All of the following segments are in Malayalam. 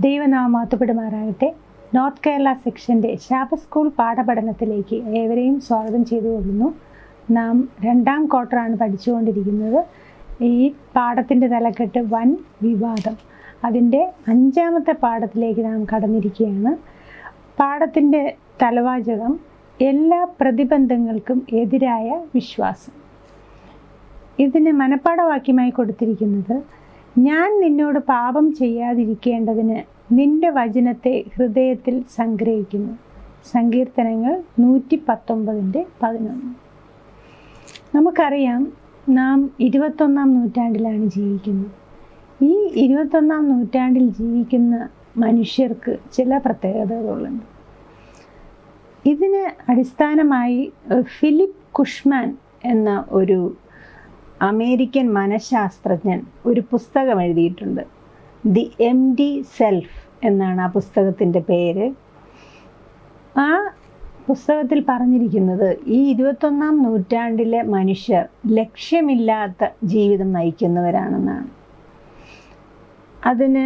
ദൈവനാമം മഹത്വപ്പെടുമാറാകട്ടെ. നോർത്ത് കേരള സെക്ഷൻ്റെ ശാബത്ത് സ്കൂൾ പാഠപഠനത്തിലേക്ക് ഏവരെയും സ്വാഗതം ചെയ്തുകൊള്ളുന്നു. നാം 2ാം ക്വാർട്ടറാണ് പഠിച്ചുകൊണ്ടിരിക്കുന്നത്. ഈ പാഠത്തിൻ്റെ തലക്കെട്ട് വൻ വിവാദം. അതിൻ്റെ 5ാമത്തെ പാഠത്തിലേക്ക് നാം കടന്നിരിക്കുകയാണ്. പാഠത്തിൻ്റെ തലവാചകം എല്ലാ പ്രതിബന്ധങ്ങൾക്കും എതിരായ വിശ്വാസം. ഇതിന് മനപ്പാഠവാക്യമായി കൊടുത്തിരിക്കുന്നത്, ഞാൻ നിന്നോട് പാപം ചെയ്യാതിരിക്കേണ്ടതിന് നിന്റെ വചനത്തെ ഹൃദയത്തിൽ സംഗ്രഹിക്കുന്നു. സങ്കീർത്തനങ്ങൾ 119:11. നമുക്കറിയാം, നാം 21ാം നൂറ്റാണ്ടിലാണ് ജീവിക്കുന്നത്. ഈ 21ാം നൂറ്റാണ്ടിൽ ജീവിക്കുന്ന മനുഷ്യർക്ക് ചില പ്രത്യേകതകളുണ്ട്. ഇതിന് അടിസ്ഥാനമായി ഫിലിപ്പ് കുഷ്മാൻ എന്ന ഒരു അമേരിക്കൻ മനഃശാസ്ത്രജ്ഞൻ ഒരു പുസ്തകം എഴുതിയിട്ടുണ്ട്. ദി എംപ്റ്റി സെൽഫ് എന്നാണ് ആ പുസ്തകത്തിൻ്റെ പേര്. ആ പുസ്തകത്തിൽ പറഞ്ഞിരിക്കുന്നത്, ഈ 21ാം നൂറ്റാണ്ടിലെ മനുഷ്യർ ലക്ഷ്യമില്ലാത്ത ജീവിതം നയിക്കുന്നവരാണെന്നാണ്. അതിന്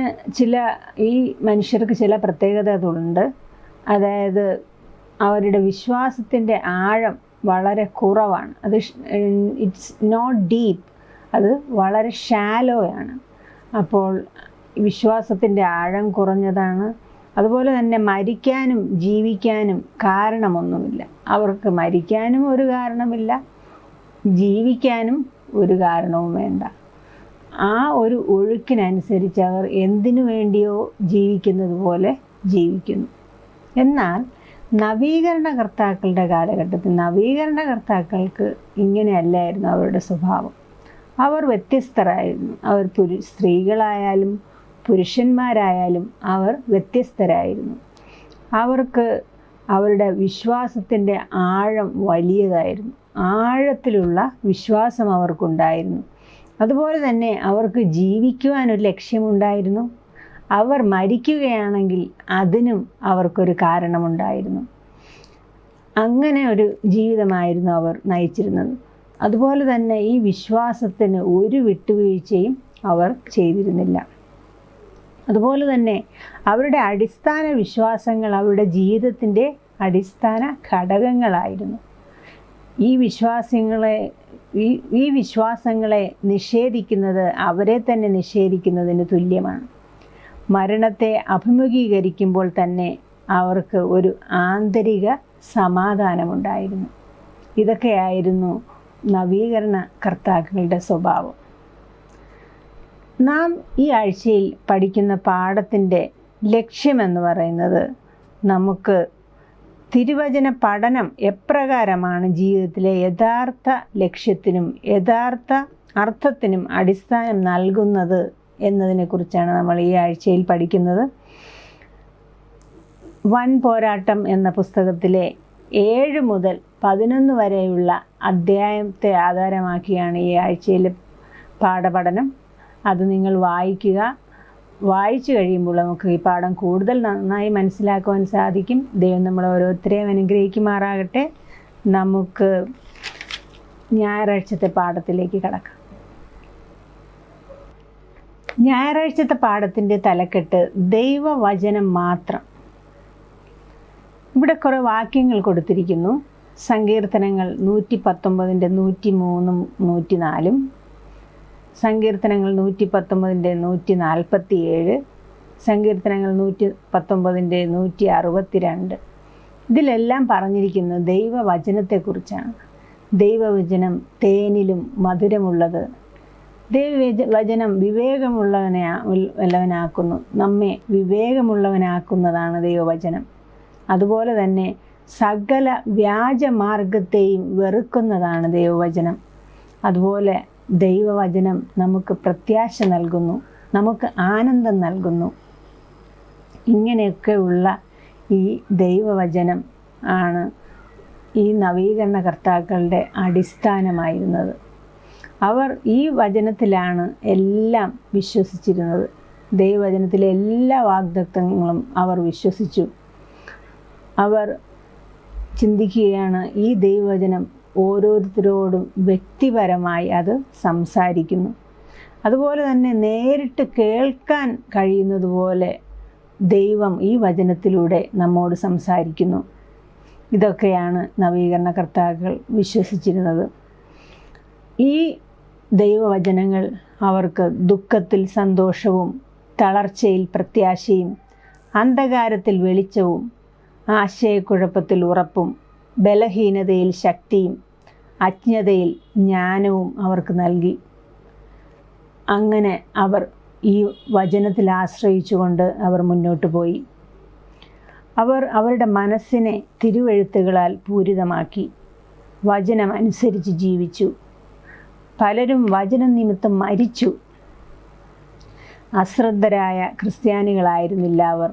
ഈ മനുഷ്യർക്ക് ചില പ്രത്യേകതകളുണ്ട്. അതായത് അവരുടെ വിശ്വാസത്തിൻ്റെ ആഴം വളരെ കുറവാണ്. അത് ഇറ്റ്സ് നോട്ട് ഡീപ്പ്, അത് വളരെ ഷാലോയാണ്. അപ്പോൾ വിശ്വാസത്തിൻ്റെ ആഴം കുറഞ്ഞതാണ്. അതുപോലെ തന്നെ മരിക്കാനും ജീവിക്കാനും കാരണമൊന്നുമില്ല. അവർക്ക് മരിക്കാനും ഒരു കാരണമില്ല, ജീവിക്കാനും ഒരു കാരണവും വേണ്ട. ആ ഒരു ഒഴുക്കിനനുസരിച്ച് അവർ എന്തിനു വേണ്ടിയോ ജീവിക്കുന്നത് പോലെ ജീവിക്കുന്നു. എന്നാൽ നവീകരണകർത്താക്കളുടെ കാലഘട്ടത്തിൽ നവീകരണകർത്താക്കൾക്ക് ഇങ്ങനെയല്ലായിരുന്നു അവരുടെ സ്വഭാവം. അവർ വ്യത്യസ്തരായിരുന്നു. അവർ സ്ത്രീകളായാലും പുരുഷന്മാരായാലും അവർ വ്യത്യസ്തരായിരുന്നു. അവർക്ക് അവരുടെ വിശ്വാസത്തിൻ്റെ ആഴം വലിയതായിരുന്നു. ആഴത്തിലുള്ള വിശ്വാസം അവർക്കുണ്ടായിരുന്നു. അതുപോലെ തന്നെ അവർക്ക് ജീവിക്കുവാനൊരു ലക്ഷ്യമുണ്ടായിരുന്നു. അവർ മരിക്കുകയാണെങ്കിൽ അതിനും അവർക്കൊരു കാരണമുണ്ടായിരുന്നു. അങ്ങനെ ഒരു ജീവിതമായിരുന്നു അവർ നയിച്ചിരുന്നത്. അതുപോലെ തന്നെ ഈ വിശ്വാസത്തിന് ഒരു വിട്ടുവീഴ്ചയും അവർ ചെയ്തിരുന്നില്ല. അതുപോലെ തന്നെ അവരുടെ അടിസ്ഥാന വിശ്വാസങ്ങൾ അവരുടെ ജീവിതത്തിൻ്റെ അടിസ്ഥാന ഘടകങ്ങളായിരുന്നു. ഈ വിശ്വാസങ്ങളെ നിഷേധിക്കുന്നത് അവരെ തന്നെ നിഷേധിക്കുന്നതിന് തുല്യമാണ്. മരണത്തെ അഭിമുഖീകരിക്കുമ്പോൾ തന്നെ അവർക്ക് ഒരു ആന്തരിക സമാധാനമുണ്ടായിരുന്നു. ഇതൊക്കെയായിരുന്നു നവീകരണ കർത്താക്കളുടെ സ്വഭാവം. നാം ഈ ആഴ്ചയിൽ പഠിക്കുന്ന പാഠത്തിൻ്റെ ലക്ഷ്യമെന്ന് പറയുന്നത്, നമുക്ക് തിരുവചന പഠനം എപ്രകാരമാണ് ജീവിതത്തിലെ യഥാർത്ഥ ലക്ഷ്യത്തിനും യഥാർത്ഥ അർത്ഥത്തിനും അടിസ്ഥാനം നൽകുന്നത് എന്നതിനെക്കുറിച്ചാണ് നമ്മൾ ഈ ആഴ്ചയിൽ പഠിക്കുന്നത്. വൻ പോരാട്ടം എന്ന പുസ്തകത്തിലെ 7 മുതൽ 11 വരെയുള്ള അധ്യായത്തെ ആധാരമാക്കിയാണ് ഈ ആഴ്ചയിലെ പാഠപഠനം. അത് നിങ്ങൾ വായിക്കുക. വായിച്ചു കഴിയുമ്പോൾ നമുക്ക് ഈ പാഠം കൂടുതൽ നന്നായി മനസ്സിലാക്കുവാൻ സാധിക്കും. ദൈവം നമ്മളെ ഓരോരുത്തരെയും അനുഗ്രഹിക്കുമാറാകട്ടെ. നമുക്ക് ഞായറാഴ്ചത്തെ പാഠത്തിലേക്ക് കടക്കാം. ഞായറാഴ്ചത്തെ പാഠത്തിൻ്റെ തലക്കെട്ട് ദൈവവചനം മാത്രം. ഇവിടെ കുറേ വാക്യങ്ങൾ കൊടുത്തിരിക്കുന്നു. സങ്കീർത്തനങ്ങൾ 119:103, 104, സങ്കീർത്തനങ്ങൾ 119:147, സങ്കീർത്തനങ്ങൾ 119:162. ഇതിലെല്ലാം പറഞ്ഞിരിക്കുന്നത് ദൈവവചനത്തെക്കുറിച്ചാണ്. ദൈവവചനം തേനിലും മധുരമുള്ളത്. ദൈവവചനം വിവേകമുള്ളവനാക്കുന്നു. നമ്മെ വിവേകമുള്ളവനാക്കുന്നതാണ് ദൈവവചനം. അതുപോലെ തന്നെ സകല വ്യാജമാർഗത്തെയും വെറുക്കുന്നതാണ് ദൈവവചനം. അതുപോലെ ദൈവവചനം നമുക്ക് പ്രത്യാശ നൽകുന്നു, നമുക്ക് ആനന്ദം നൽകുന്നു. ഇങ്ങനെയൊക്കെയുള്ള ഈ ദൈവവചനം ആണ് ഈ നവീകരണ കർത്താക്കളുടെ അടിസ്ഥാനമായിരുന്നത്. അവർ ഈ വചനത്തിലാണ് എല്ലാം വിശ്വസിച്ചിരുന്നത്. ദൈവവചനത്തിലെ എല്ലാ വാഗ്ദത്തങ്ങളും അവർ വിശ്വസിച്ചു. അവർ ചിന്തിക്കുകയാണ്, ഈ ദൈവവചനം ഓരോരുത്തരോടും വ്യക്തിപരമായി അത് സംസാരിക്കുന്നു. അതുപോലെ തന്നെ നേരിട്ട് കേൾക്കാൻ കഴിയുന്നത് പോലെ ദൈവം ഈ വചനത്തിലൂടെ നമ്മോട് സംസാരിക്കുന്നു. ഇതൊക്കെയാണ് നവീകരണകർത്താക്കൾ വിശ്വസിച്ചിരുന്നത്. ഈ ദൈവവചനങ്ങൾ അവർക്ക് ദുഃഖത്തിൽ സന്തോഷവും, തളർച്ചയിൽ പ്രത്യാശയും, അന്ധകാരത്തിൽ വെളിച്ചവും, ആശയക്കുഴപ്പത്തിൽ ഉറപ്പും, ബലഹീനതയിൽ ശക്തിയും, അജ്ഞതയിൽ ജ്ഞാനവും അവർക്ക് നൽകി. അങ്ങനെ അവർ ഈ വചനത്തിൽ ആശ്രയിച്ചുകൊണ്ട് അവർ മുന്നോട്ട് പോയി. അവർ അവരുടെ മനസ്സിനെ തിരുവെഴുത്തുകളാൽ പൂരിതമാക്കി വചനം അനുസരിച്ച് ജീവിച്ചു. പലരും വചനം നിമിത്തം മരിച്ചു. അശ്രദ്ധരായ ക്രിസ്ത്യാനികളായിരുന്നില്ല അവർ.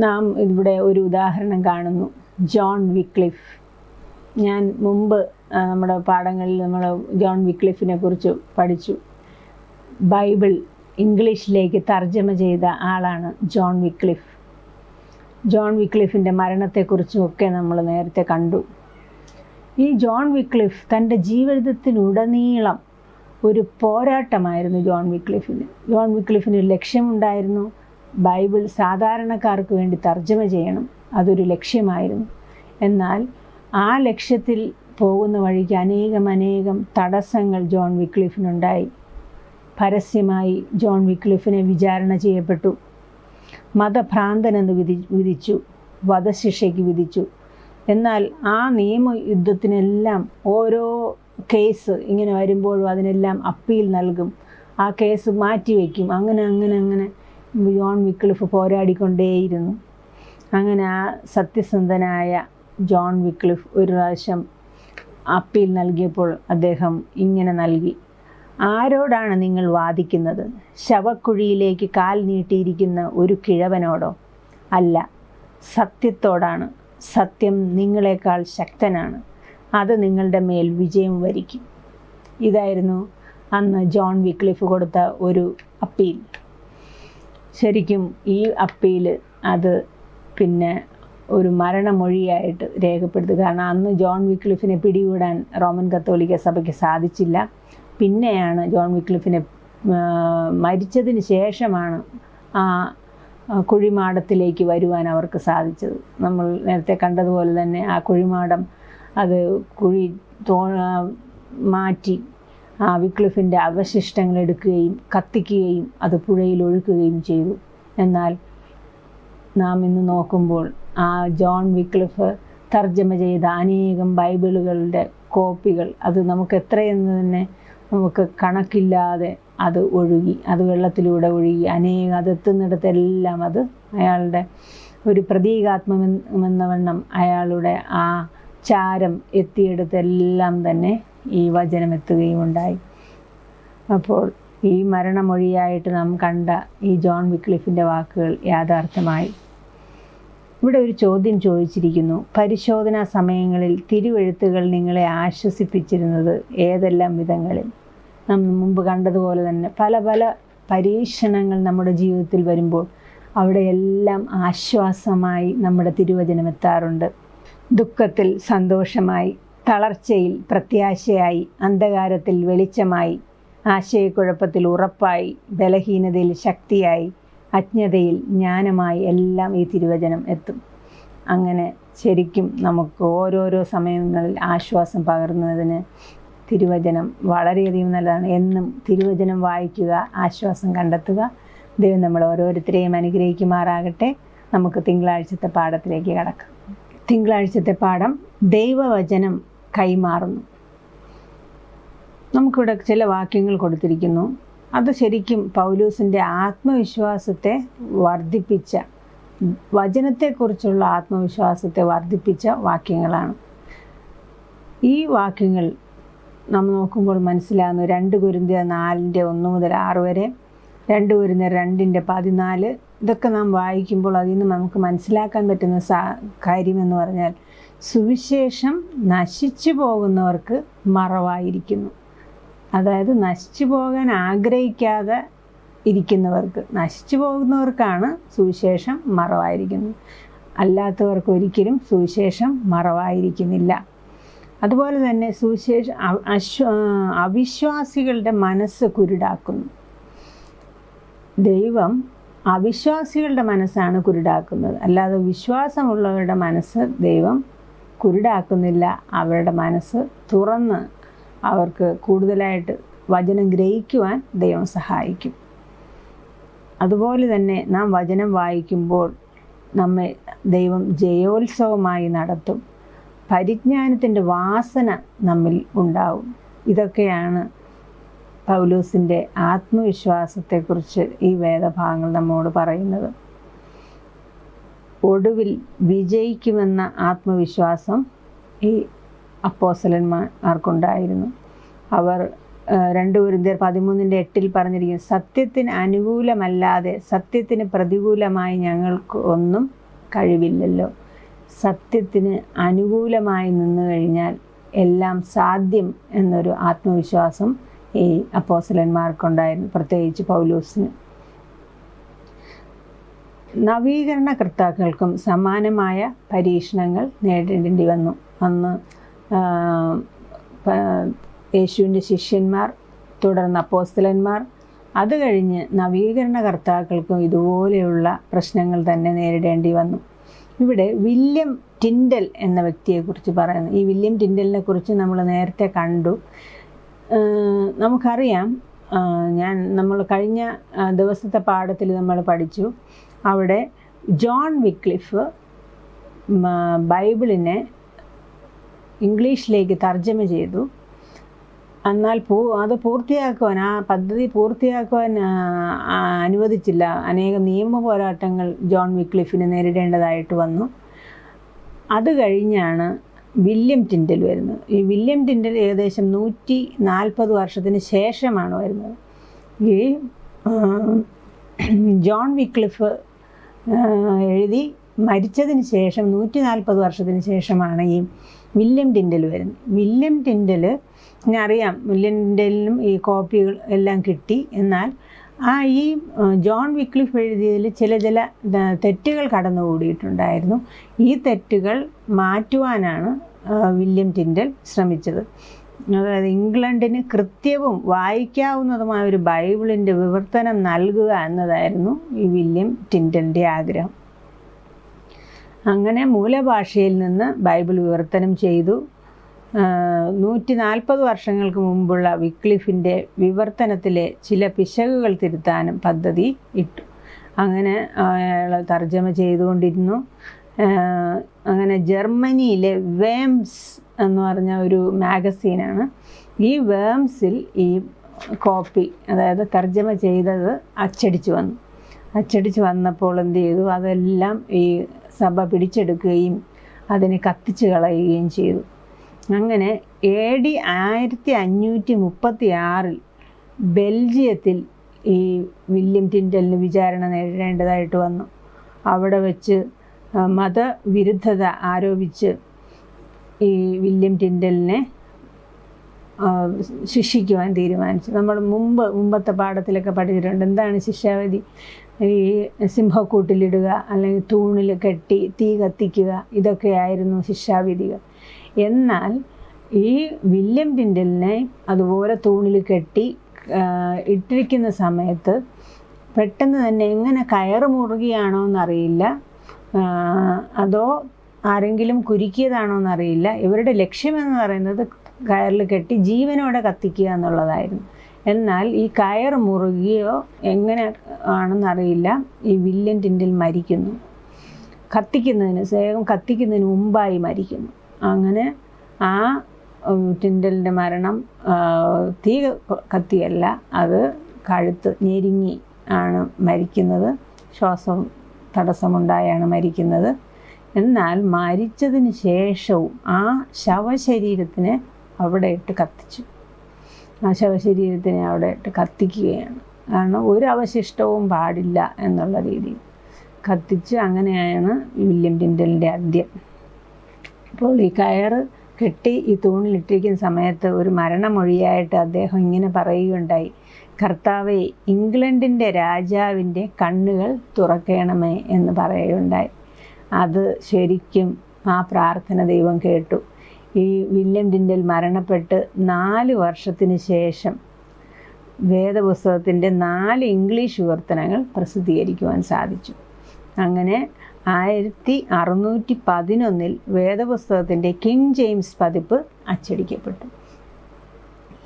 നാം ഇവിടെ ഒരു ഉദാഹരണം കാണുന്നു, ജോൺ വിക്ലിഫ്. ഞാൻ മുമ്പ് നമ്മുടെ പാഠങ്ങളിൽ നമ്മൾ ജോൺ വിക്ലിഫിനെ കുറിച്ച് പഠിച്ചു. ബൈബിൾ ഇംഗ്ലീഷിലേക്ക് തർജ്ജമ ചെയ്ത ആളാണ് ജോൺ വിക്ലിഫ്. ജോൺ വിക്ലിഫിൻ്റെ മരണത്തെക്കുറിച്ചുമൊക്കെ നമ്മൾ നേരത്തെ കണ്ടു. ഈ ജോൺ വിക്ലിഫ് തൻ്റെ ജീവിതത്തിനുടനീളം ഒരു പോരാട്ടമായിരുന്നു ജോൺ വിക്ലിഫിന്. ജോൺ വിക്ലിഫിന് ഒരു ലക്ഷ്യമുണ്ടായിരുന്നു. ബൈബിൾ സാധാരണക്കാർക്ക് വേണ്ടി തർജ്ജമ ചെയ്യണം. അതൊരു ലക്ഷ്യമായിരുന്നു. എന്നാൽ ആ ലക്ഷ്യത്തിൽ പോകുന്ന വഴിക്ക് അനേകം തടസ്സങ്ങൾ ജോൺ വിക്ലിഫിനുണ്ടായി. പരസ്യമായി ജോൺ വിക്ലിഫിനെ വിചാരണ ചെയ്യപ്പെട്ടു. മതഭ്രാന്തനെന്ന് വിധിച്ചു. വധശിക്ഷയ്ക്ക് വിധിച്ചു. എന്നാൽ ആ നിയമയുദ്ധത്തിനെല്ലാം ഓരോ കേസ് ഇങ്ങനെ വരുമ്പോഴും അതിനെല്ലാം അപ്പീൽ നൽകും. ആ കേസ് മാറ്റിവെക്കും. അങ്ങനെ ജോൺ വിക്ലിഫ് പോരാടിക്കൊണ്ടേയിരുന്നു. അങ്ങനെ ആ സത്യസന്ധനായ ജോൺ വിക്ലിഫ് ഒരു പ്രാവശ്യം അപ്പീൽ നൽകിയപ്പോൾ അദ്ദേഹം ഇങ്ങനെ നൽകി: ആരോടാണ് നിങ്ങൾ വാദിക്കുന്നത്? ശവക്കുഴിയിലേക്ക് കാൽ നീട്ടിയിരിക്കുന്ന ഒരു കിഴവനോടോ? അല്ല, സത്യത്തോടാണ്. സത്യം നിങ്ങളെക്കാൾ ശക്തനാണ്. അത് നിങ്ങളുടെ മേൽ വിജയം വരിക്കും. ഇതായിരുന്നു അന്ന് ജോൺ വിക്ലിഫ് കൊടുത്ത ഒരു അപ്പീൽ. ശരിക്കും ഈ അപ്പീൽ അത് പിന്നെ ഒരു മരണമൊഴിയായിട്ട് രേഖപ്പെടുത്തുക. കാരണം അന്ന് ജോൺ വിക്ലിഫിനെ പിടികൂടാൻ റോമൻ കത്തോലിക്ക സഭയ്ക്ക് സാധിച്ചില്ല. പിന്നെയാണ് ജോൺ വിക്ലിഫിനെ മരിച്ചതിന് ശേഷമാണ് ആ കുഴിമാടത്തിലേക്ക് വരുവാൻ അവർക്ക് സാധിച്ചത്. നമ്മൾ നേരത്തെ കണ്ടതുപോലെ തന്നെ ആ കുഴിമാടം അത് കുഴി മാറ്റി ആ വിക്ലിഫിൻ്റെ അവശിഷ്ടങ്ങൾ എടുക്കുകയും കത്തിക്കുകയും അത് പുഴയിൽ ഒഴുക്കുകയും ചെയ്തു. എന്നാൽ നാം ഇന്ന് നോക്കുമ്പോൾ ആ ജോൺ വിക്ലിഫ് തർജ്ജമ ചെയ്ത അനേകം ബൈബിളുകളുടെ കോപ്പികൾ അത് നമുക്ക് എത്രയെന്ന് തന്നെ നമുക്ക് കണക്കില്ലാതെ അത് ഒഴുകി, അത് വെള്ളത്തിലൂടെ ഒഴുകി അതെത്തുന്നിടത്തെല്ലാം അത് അയാളുടെ ഒരു പ്രതീകാത്മമെന്ന വണ്ണം അയാളുടെ ആ ചാരം എത്തിയെടുത്തെല്ലാം തന്നെ ഈ വചനം എത്തുകയും ഉണ്ടായി. അപ്പോൾ ഈ മരണമൊഴിയായിട്ട് നാം കണ്ട ഈ ജോൺ വിക്ലിഫിൻ്റെ വാക്കുകൾ യാഥാർത്ഥ്യമായി. ഇവിടെ ഒരു ചോദ്യം ചോദിച്ചിരിക്കുന്നു: പരിശോധനാ സമയങ്ങളിൽ തിരുവെഴുത്തുകൾ നിങ്ങളെ ആശ്വസിപ്പിച്ചിരുന്നത് ഏതെല്ലാം വിധങ്ങളിൽ? നാം മുമ്പ് കണ്ടതുപോലെ തന്നെ പല പരീക്ഷണങ്ങൾ നമ്മുടെ ജീവിതത്തിൽ വരുമ്പോൾ അവിടെയെല്ലാം ആശ്വാസമായി നമ്മുടെ തിരുവചനം എത്താറുണ്ട്. ദുഃഖത്തിൽ സന്തോഷമായി, തളർച്ചയിൽ പ്രത്യാശയായി, അന്ധകാരത്തിൽ വെളിച്ചമായി, ആശയക്കുഴപ്പത്തിൽ ഉറപ്പായി, ബലഹീനതയിൽ ശക്തിയായി, അജ്ഞതയിൽ ജ്ഞാനമായി എല്ലാം ഈ തിരുവചനം എത്തും. അങ്ങനെ ശരിക്കും നമുക്ക് ഓരോരോ സമയങ്ങളിൽ ആശ്വാസം പകർന്നതിന് തിരുവചനം വളരെയധികം നല്ലതാണ്. എന്നും തിരുവചനം വായിക്കുക, ആശ്വാസം കണ്ടെത്തുക. ദൈവം നമ്മൾ ഓരോരുത്തരെയും അനുഗ്രഹിക്കുമാറാകട്ടെ. നമുക്ക് തിങ്കളാഴ്ചത്തെ പാഠത്തിലേക്ക് കടക്കാം. തിങ്കളാഴ്ചത്തെ പാഠം ദൈവവചനം കൈമാറുന്നു. നമുക്കിവിടെ ചില വാക്യങ്ങൾ കൊടുത്തിരിക്കുന്നു. അത് ശരിക്കും പൗലൂസിൻ്റെ ആത്മവിശ്വാസത്തെ വർദ്ധിപ്പിച്ച, വചനത്തെക്കുറിച്ചുള്ള ആത്മവിശ്വാസത്തെ വർദ്ധിപ്പിച്ച വാക്യങ്ങളാണ്. ഈ വാക്യങ്ങൾ നാം നോക്കുമ്പോൾ മനസ്സിലാകുന്നു. 2 കൊരിന്ത്യർ 4:1 മുതൽ 6 വരെ, 2 കൊരിന്ത്യർ 2:14. ഇതൊക്കെ നാം വായിക്കുമ്പോൾ അതിൽ നിന്ന് നമുക്ക് മനസ്സിലാക്കാൻ പറ്റുന്ന കാര്യമെന്ന് പറഞ്ഞാൽ, സുവിശേഷം നശിച്ചു പോകുന്നവർക്ക് മറവായിരിക്കുന്നു. അതായത് നശിച്ചു പോകാൻ ആഗ്രഹിക്കാതെ ഇരിക്കുന്നവർക്ക്, നശിച്ചു പോകുന്നവർക്കാണ് സുവിശേഷം മറവായിരിക്കുന്നത്. അല്ലാത്തവർക്ക് ഒരിക്കലും സുവിശേഷം മറവായിരിക്കുന്നില്ല. അതുപോലെ തന്നെ സുവിശേഷം അവിശ്വാസികളുടെ മനസ്സ് കുരുടാക്കുന്നു. ദൈവം അവിശ്വാസികളുടെ മനസ്സാണ് കുരുടാക്കുന്നത്, അല്ലാതെ വിശ്വാസമുള്ളവരുടെ മനസ്സ് ദൈവം കുരുടാക്കുന്നില്ല. അവരുടെ മനസ്സ് തുറന്ന് അവർക്ക് കൂടുതലായിട്ട് വചനം ഗ്രഹിക്കുവാൻ ദൈവം സഹായിക്കും. അതുപോലെ തന്നെ നാം വചനം വായിക്കുമ്പോൾ നമ്മെ ദൈവം ജയോത്സവമായി നടത്തും. പരിജ്ഞാനത്തിൻ്റെ വാസന നമ്മിൽ ഉണ്ടാവും. ഇതൊക്കെയാണ് പൗലോസിൻ്റെ ആത്മവിശ്വാസത്തെക്കുറിച്ച് ഈ വേദഭാഗങ്ങൾ നമ്മോട് പറയുന്നത്. ഒടുവിൽ വിജയിക്കുമെന്ന ആത്മവിശ്വാസം ഈ അപ്പോസ്തലന്മാർക്കുണ്ടായിരുന്നു. അവർ 2 കൊരിന്ത്യർ 13:8 പറഞ്ഞിരിക്കുന്നു, സത്യത്തിന് അനുകൂലമല്ലാതെ സത്യത്തിന് പ്രതികൂലമായി ഞങ്ങൾക്ക് ഒന്നും കഴിവില്ലല്ലോ. സത്യത്തിന് അനുകൂലമായി നിന്നു കഴിഞ്ഞാൽ എല്ലാം സാധ്യം എന്നൊരു ആത്മവിശ്വാസം ഈ അപ്പോസ്തലന്മാർക്കുണ്ടായിരുന്നു, പ്രത്യേകിച്ച് പൗലോസിന്. നവീകരണകർത്താക്കൾക്കും സമാനമായ പരീക്ഷണങ്ങൾ നേരിടേണ്ടി വന്നു. അന്ന് യേശുവിൻ്റെ ശിഷ്യന്മാർ, തുടർന്ന് അപ്പോസ്തലന്മാർ, അത് കഴിഞ്ഞ് നവീകരണകർത്താക്കൾക്കും ഇതുപോലെയുള്ള പ്രശ്നങ്ങൾ തന്നെ നേരിടേണ്ടി വന്നു. ഇവിടെ വില്യം ടിൻഡൽ എന്ന വ്യക്തിയെക്കുറിച്ച് പറയുന്നു. ഈ വില്യം ടിൻഡലിനെ കുറിച്ച് നമ്മൾ നേരത്തെ കണ്ടു. നമുക്കറിയാം, നമ്മൾ കഴിഞ്ഞ ദിവസത്തെ പാഠത്തിൽ നമ്മൾ പഠിച്ചു, അവിടെ ജോൺ വിക്ലിഫ് ബൈബിളിനെ ഇംഗ്ലീഷിലേക്ക് തർജ്ജമ ചെയ്തു. എന്നാൽ അത് പൂർത്തിയാക്കുവാൻ, ആ പദ്ധതി പൂർത്തിയാക്കുവാൻ അനുവദിച്ചില്ല. അനേകം നിയമ പോരാട്ടങ്ങൾ ജോൺ വിക്ലിഫിന് നേരിടേണ്ടതായിട്ട് വന്നു. അത് കഴിഞ്ഞാണ് വില്യം ടിൻഡൽ വരുന്നത്. ഈ വില്യം ടിൻഡൽ ഏകദേശം 140 വർഷത്തിന് ശേഷമാണ് വരുന്നത്. ഈ ജോൺ വിക്ലിഫ് എഴുതി മരിച്ചതിന് ശേഷം 140 വർഷത്തിന് ശേഷമാണ് ഈ വില്യം ടിൻഡൽ വരുന്നത്. വില്യം ടിൻഡൽ അറിയാം, വില്യം ടിൻഡലിനും ഈ കോപ്പികൾ എല്ലാം കിട്ടി. എന്നാൽ ഈ ജോൺ വിക്ലിഫ് എഴുതിയതിൽ ചില തെറ്റുകൾ കടന്നുകൂടിയിട്ടുണ്ടായിരുന്നു. ഈ തെറ്റുകൾ മാറ്റുവാനാണ് വില്യം ടിൻഡൽ ശ്രമിച്ചത്. അതായത് ഇംഗ്ലണ്ടിന് കൃത്യവും വായിക്കാവുന്നതുമായ ഒരു ബൈബിളിൻ്റെ വിവർത്തനം നൽകുക എന്നതായിരുന്നു ഈ വില്യം ടിൻഡലിൻ്റെ ആഗ്രഹം. അങ്ങനെ മൂലഭാഷയിൽ നിന്ന് ബൈബിൾ വിവർത്തനം ചെയ്തു. 140 വർഷങ്ങൾക്ക് മുമ്പുള്ള വിക്ലിഫിൻ്റെ വിവർത്തനത്തിലെ ചില പിശകുകൾ തിരുത്താനും പദ്ധതി ഇട്ടു. അങ്ങനെ അയാൾ തർജ്ജമ ചെയ്തുകൊണ്ടിരുന്നു. അങ്ങനെ ജർമ്മനിയിലെ വേംസ് എന്ന് പറഞ്ഞ ഒരു മാഗസീനാണ്. ഈ വേംസിൽ ഈ കോപ്പി, അതായത് തർജ്ജമ ചെയ്തത് അച്ചടിച്ച് വന്നപ്പോൾ എന്ത് ചെയ്തു, അതെല്ലാം ഈ സഭ പിടിച്ചെടുക്കുകയും അതിനെ കത്തിച്ച് കളയുകയും ചെയ്തു. അങ്ങനെ AD 1536 ബെൽജിയത്തിൽ ഈ വില്യം ടിൻഡലിന് വിചാരണ നേരിടേണ്ടതായിട്ട് വന്നു. അവിടെ വെച്ച് മതവിരുദ്ധത ആരോപിച്ച് ഈ വില്യം ടിൻഡലിനെ ശിക്ഷിക്കുവാൻ തീരുമാനിച്ചു. നമ്മൾ മുമ്പത്തെ പാഠത്തിലൊക്കെ പഠിച്ചിട്ടുണ്ട്. എന്താണ് ശിക്ഷാവിധി? ഈ സിംഹക്കൂട്ടിലിടുക, അല്ലെങ്കിൽ തൂണിൽ കെട്ടി തീ കത്തിക്കുക, ഇതൊക്കെയായിരുന്നു ശിക്ഷാവിധികൾ. എന്നാൽ ഈ വില്യം ടിൻഡലിനെ അതുപോലെ തൂണിൽ കെട്ടി ഇട്ടിരിക്കുന്ന സമയത്ത് പെട്ടെന്ന് തന്നെ എങ്ങനെ കയറ് മുറുകിയാണോ എന്നറിയില്ല, അതോ ആരെങ്കിലും കുരുക്കിയതാണോ എന്നറിയില്ല, ഇവരുടെ ലക്ഷ്യമെന്ന് പറയുന്നത് കയറിൽ കെട്ടി ജീവനോടെ കത്തിക്കുക എന്നുള്ളതായിരുന്നു. എന്നാൽ ഈ കയർ മുറുകിയോ എങ്ങനെ ആണെന്നറിയില്ല, ഈ വില്യം ടിൻഡൽ മരിക്കുന്നു. കത്തിക്കുന്നതിന് മുമ്പായി മരിക്കുന്നു. അങ്ങനെ ആ ടിൻഡലിൻ്റെ മരണം തീ കത്തിയല്ല, അത് കഴുത്ത് ഞെരുങ്ങി ആണ് മരിക്കുന്നത്. ശ്വാസം തടസ്സമുണ്ടായാണ് മരിക്കുന്നത്. എന്നാൽ മരിച്ചതിന് ശേഷവും ആ ശവശരീരത്തിനെ അവിടെ ഇട്ട് കത്തിച്ചു. ആ ശവശരീരത്തിനെ അവിടെ ഇട്ട് കത്തിക്കുകയാണ്. കാരണം ഒരു അവശിഷ്ടവും പാടില്ല എന്നുള്ള രീതിയിൽ കത്തിച്ച്, അങ്ങനെയാണ് വില്യം ടിൻഡലിൻ്റെ അന്ത്യം. അപ്പോൾ ഈ കയറ് കെട്ടി ഈ തൂണിലിട്ടിരിക്കുന്ന സമയത്ത് ഒരു മരണമൊഴിയായിട്ട് അദ്ദേഹം ഇങ്ങനെ പറയുകയുണ്ടായി, കർത്താവേ, ഇംഗ്ലണ്ടിൻ്റെ രാജാവിൻ്റെ കണ്ണുകൾ തുറക്കണമേ എന്ന് പറയുകയുണ്ടായി. അത് ശരിക്കും ആ പ്രാർത്ഥന ദൈവം കേട്ടു. ഈ വില്യം ടിൻഡൽ മരണപ്പെട്ട് 4 വർഷത്തിന് ശേഷം വേദപുസ്തകത്തിൻ്റെ 4 ഇംഗ്ലീഷ് വിവർത്തനങ്ങൾ പ്രസിദ്ധീകരിക്കുവാൻ സാധിച്ചു. അങ്ങനെ 1611 വേദപുസ്തകത്തിൻ്റെ കിങ് ജെയിംസ് പതിപ്പ് അച്ചടിക്കപ്പെട്ടു.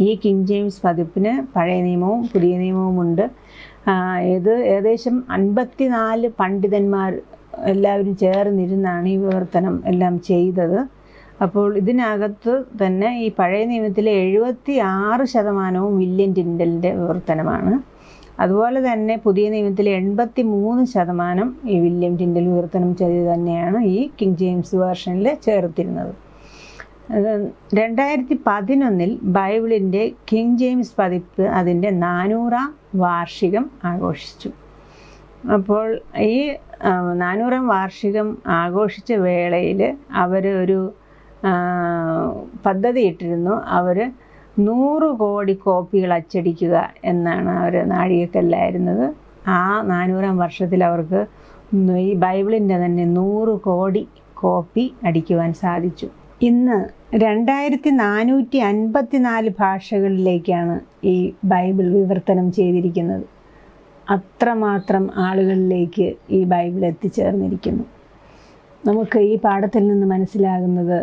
ഈ കിങ് ജെയിംസ് പതിപ്പിന് പഴയ നിയമവും പുതിയ നിയമവുമുണ്ട്. ഇത് ഏകദേശം 54 പണ്ഡിതന്മാർ എല്ലാവരും ചേർന്നിരുന്നാണ് ഈ വിവർത്തനം എല്ലാം ചെയ്തത്. അപ്പോൾ ഇതിനകത്ത് തന്നെ ഈ പഴയ നിയമത്തിലെ 76% വില്യം ടിൻഡലിൻ്റെ വിവർത്തനമാണ്. അതുപോലെ തന്നെ പുതിയ നിയമത്തിലെ 83% ഈ വില്യം ടിൻഡൽ വിവർത്തനം ചെയ്ത് തന്നെയാണ് ഈ കിങ് ജെയിംസ് വേർഷനിൽ ചേർത്തിരുന്നത്. 2011 ബൈബിളിൻ്റെ കിങ് ജെയിംസ് പതിപ്പ് അതിൻ്റെ 400ാം വാർഷികം ആഘോഷിച്ചു. അപ്പോൾ ഈ 400ാം വാർഷികം ആഘോഷിച്ച വേളയിൽ അവർ ഒരു പദ്ധതി ഇട്ടിരുന്നു. അവർ 100 കോടി കോപ്പികൾ അച്ചടിക്കുക എന്നാണ് അവർ നാഴികക്കല്ലായിരുന്നത്. ആ 400ാം വർഷത്തിൽ അവർക്ക് ഈ ബൈബിളിൻ്റെ തന്നെ 100 കോടി കോപ്പി അടിക്കുവാൻ സാധിച്ചു. ഇന്ന് 2454 ഭാഷകളിലേക്കാണ് ഈ ബൈബിൾ വിവർത്തനം ചെയ്തിരിക്കുന്നത്. അത്രമാത്രം ആളുകളിലേക്ക് ഈ ബൈബിൾ എത്തിച്ചേർന്നിരിക്കുന്നു. നമുക്ക് ഈ പാഠത്തിൽ നിന്ന് മനസ്സിലാകുന്നത്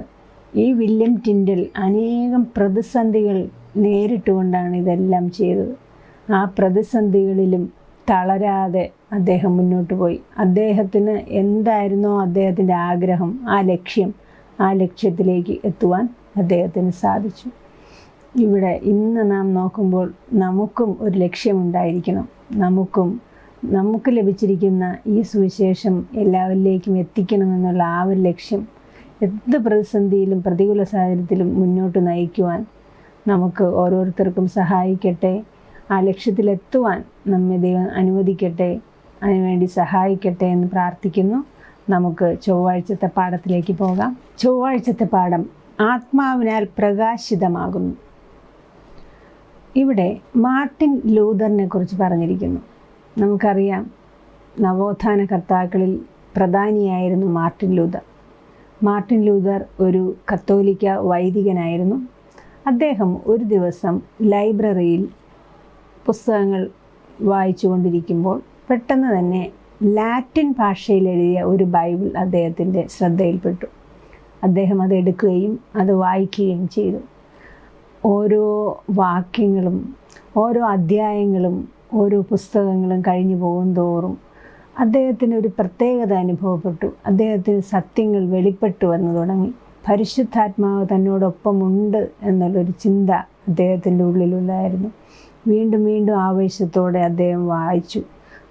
ഈ വില്യം ടിൻഡൽ അനേകം പ്രതിസന്ധികൾ നേരിട്ടുകൊണ്ടാണ് ഇതെല്ലാം ചെയ്തത്. ആ പ്രതിസന്ധികളിലും തളരാതെ അദ്ദേഹം മുന്നോട്ട് പോയി. അദ്ദേഹത്തിന് എന്തായിരുന്നോ അദ്ദേഹത്തിൻ്റെ ആഗ്രഹം, ആ ലക്ഷ്യത്തിലേക്ക് എത്തുവാൻ അദ്ദേഹത്തിന് സാധിച്ചു. ഇവിടെ ഇന്ന് നാം നോക്കുമ്പോൾ നമുക്കും ഒരു ലക്ഷ്യമുണ്ടായിരിക്കണം. നമുക്ക് ലഭിച്ചിരിക്കുന്ന ഈ സുവിശേഷം എല്ലാവരിലേക്കും എത്തിക്കണമെന്നുള്ള ആ ഒരു ലക്ഷ്യം എന്ത് പ്രതിസന്ധിയിലും പ്രതികൂല സാഹചര്യത്തിലും മുന്നോട്ട് നയിക്കുവാൻ നമുക്ക് ഓരോരുത്തർക്കും സഹായിക്കട്ടെ. ആ ലക്ഷ്യത്തിലെത്തുവാൻ നമ്മെ ദൈവം അനുവദിക്കട്ടെ, അതിനുവേണ്ടി സഹായിക്കട്ടെ എന്ന് പ്രാർത്ഥിക്കുന്നു. നമുക്ക് ചൊവ്വാഴ്ചത്തെ പാഠത്തിലേക്ക് പോകാം. ചൊവ്വാഴ്ചത്തെ പാഠം ആത്മാവിനാൽ പ്രകാശിതമാകുന്നു. ഇവിടെ മാർട്ടിൻ ലൂതറിനെ കുറിച്ച് പറഞ്ഞിരിക്കുന്നു. നമുക്കറിയാം, നവോത്ഥാന കർത്താക്കളിൽ പ്രധാനിയായിരുന്നു മാർട്ടിൻ ലൂതർ. മാർട്ടിൻ ലൂതർ ഒരു കത്തോലിക്ക വൈദികനായിരുന്നു. അദ്ദേഹം ഒരു ദിവസം ലൈബ്രറിയിൽ പുസ്തകങ്ങൾ വായിച്ചു കൊണ്ടിരിക്കുമ്പോൾ പെട്ടെന്ന് തന്നെ ലാറ്റിൻ ഭാഷയിൽ എഴുതിയ ഒരു ബൈബിൾ അദ്ദേഹത്തിൻ്റെ ശ്രദ്ധയിൽപ്പെട്ടു. അദ്ദേഹം അത് എടുക്കുകയും അത് വായിക്കുകയും ചെയ്തു. ഓരോ വാക്യങ്ങളും ഓരോ അധ്യായങ്ങളും ഓരോ പുസ്തകങ്ങളും കഴിഞ്ഞു പോകും തോറും അദ്ദേഹത്തിന് ഒരു പ്രത്യേകത അനുഭവപ്പെട്ടു. അദ്ദേഹത്തിന് സത്യങ്ങൾ വെളിപ്പെട്ടു വന്നു തുടങ്ങി. പരിശുദ്ധാത്മാവ് തന്നോടൊപ്പമുണ്ട് എന്നുള്ളൊരു ചിന്ത അദ്ദേഹത്തിൻ്റെ ഉള്ളിലുണ്ടായിരുന്നു. വീണ്ടും വീണ്ടും ആവേശത്തോടെ അദ്ദേഹം വായിച്ചു.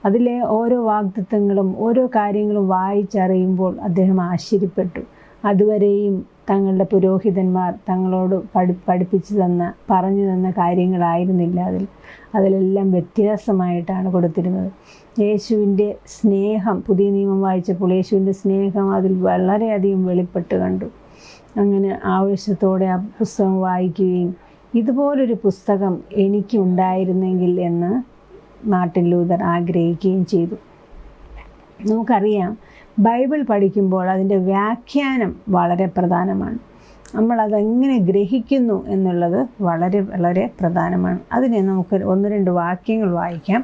അതിലെ ഓരോ വാഗ്ദത്തങ്ങളും ഓരോ കാര്യങ്ങളും വായിച്ചറിയുമ്പോൾ അദ്ദേഹം ആശ്ചര്യപ്പെട്ടു. അതുവരെയും തങ്ങളുടെ പുരോഹിതന്മാർ തങ്ങളോട് പഠിപ്പിച്ചു പറഞ്ഞു തന്ന കാര്യങ്ങളായിരുന്നില്ല അതിലെല്ലാം വ്യത്യാസമായിട്ടാണ് കൊടുത്തിരുന്നത്. യേശുവിൻ്റെ സ്നേഹം, പുതിയ നിയമം വായിച്ചപ്പോൾ യേശുവിൻ്റെ സ്നേഹം അതിൽ വളരെയധികം വെളിപ്പെട്ട് കണ്ടു. അങ്ങനെ ആവേശത്തോടെ ആ പുസ്തകം വായിക്കുകയും ഇതുപോലൊരു പുസ്തകം എനിക്കുണ്ടായിരുന്നെങ്കിൽ എന്ന് മാർട്ടിൻ ലൂതർ ആഗ്രഹിക്കുകയും ചെയ്തു. നമുക്കറിയാം, ബൈബിൾ പഠിക്കുമ്പോൾ അതിൻ്റെ വ്യാഖ്യാനം വളരെ പ്രധാനമാണ്. നമ്മളതെങ്ങനെ ഗ്രഹിക്കുന്നു എന്നുള്ളത് വളരെ വളരെ പ്രധാനമാണ്. അതിനെ നമുക്ക് 1-2 വാക്യങ്ങൾ വായിക്കാം.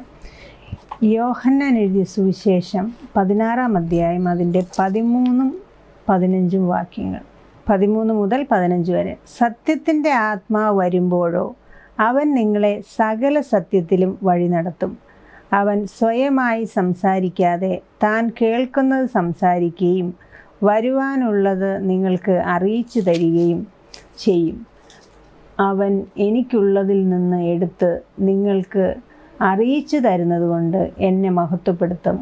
യോഹന്നാൻ എഴുതിയ സുവിശേഷം 16-ാം അധ്യായം അതിൻ്റെ 13-15 വാക്യങ്ങൾ. 13 മുതൽ 15 വരെ. സത്യത്തിൻ്റെ ആത്മാവ് വരുമ്പോഴോ അവൻ നിങ്ങളെ സകല സത്യത്തിലും വഴി നടത്തും. അവൻ സ്വയമായി സംസാരിക്കാതെ താൻ കേൾക്കുന്നത് സംസാരിക്കുകയും വരുവാനുള്ളത് നിങ്ങൾക്ക് അറിയിച്ചു തരികയും ചെയ്യും. അവൻ എനിക്കുള്ളതിൽ നിന്ന് എടുത്ത് നിങ്ങൾക്ക് അറിയിച്ചു തരുന്നത് കൊണ്ട് എന്നെ മഹത്വപ്പെടുത്തും.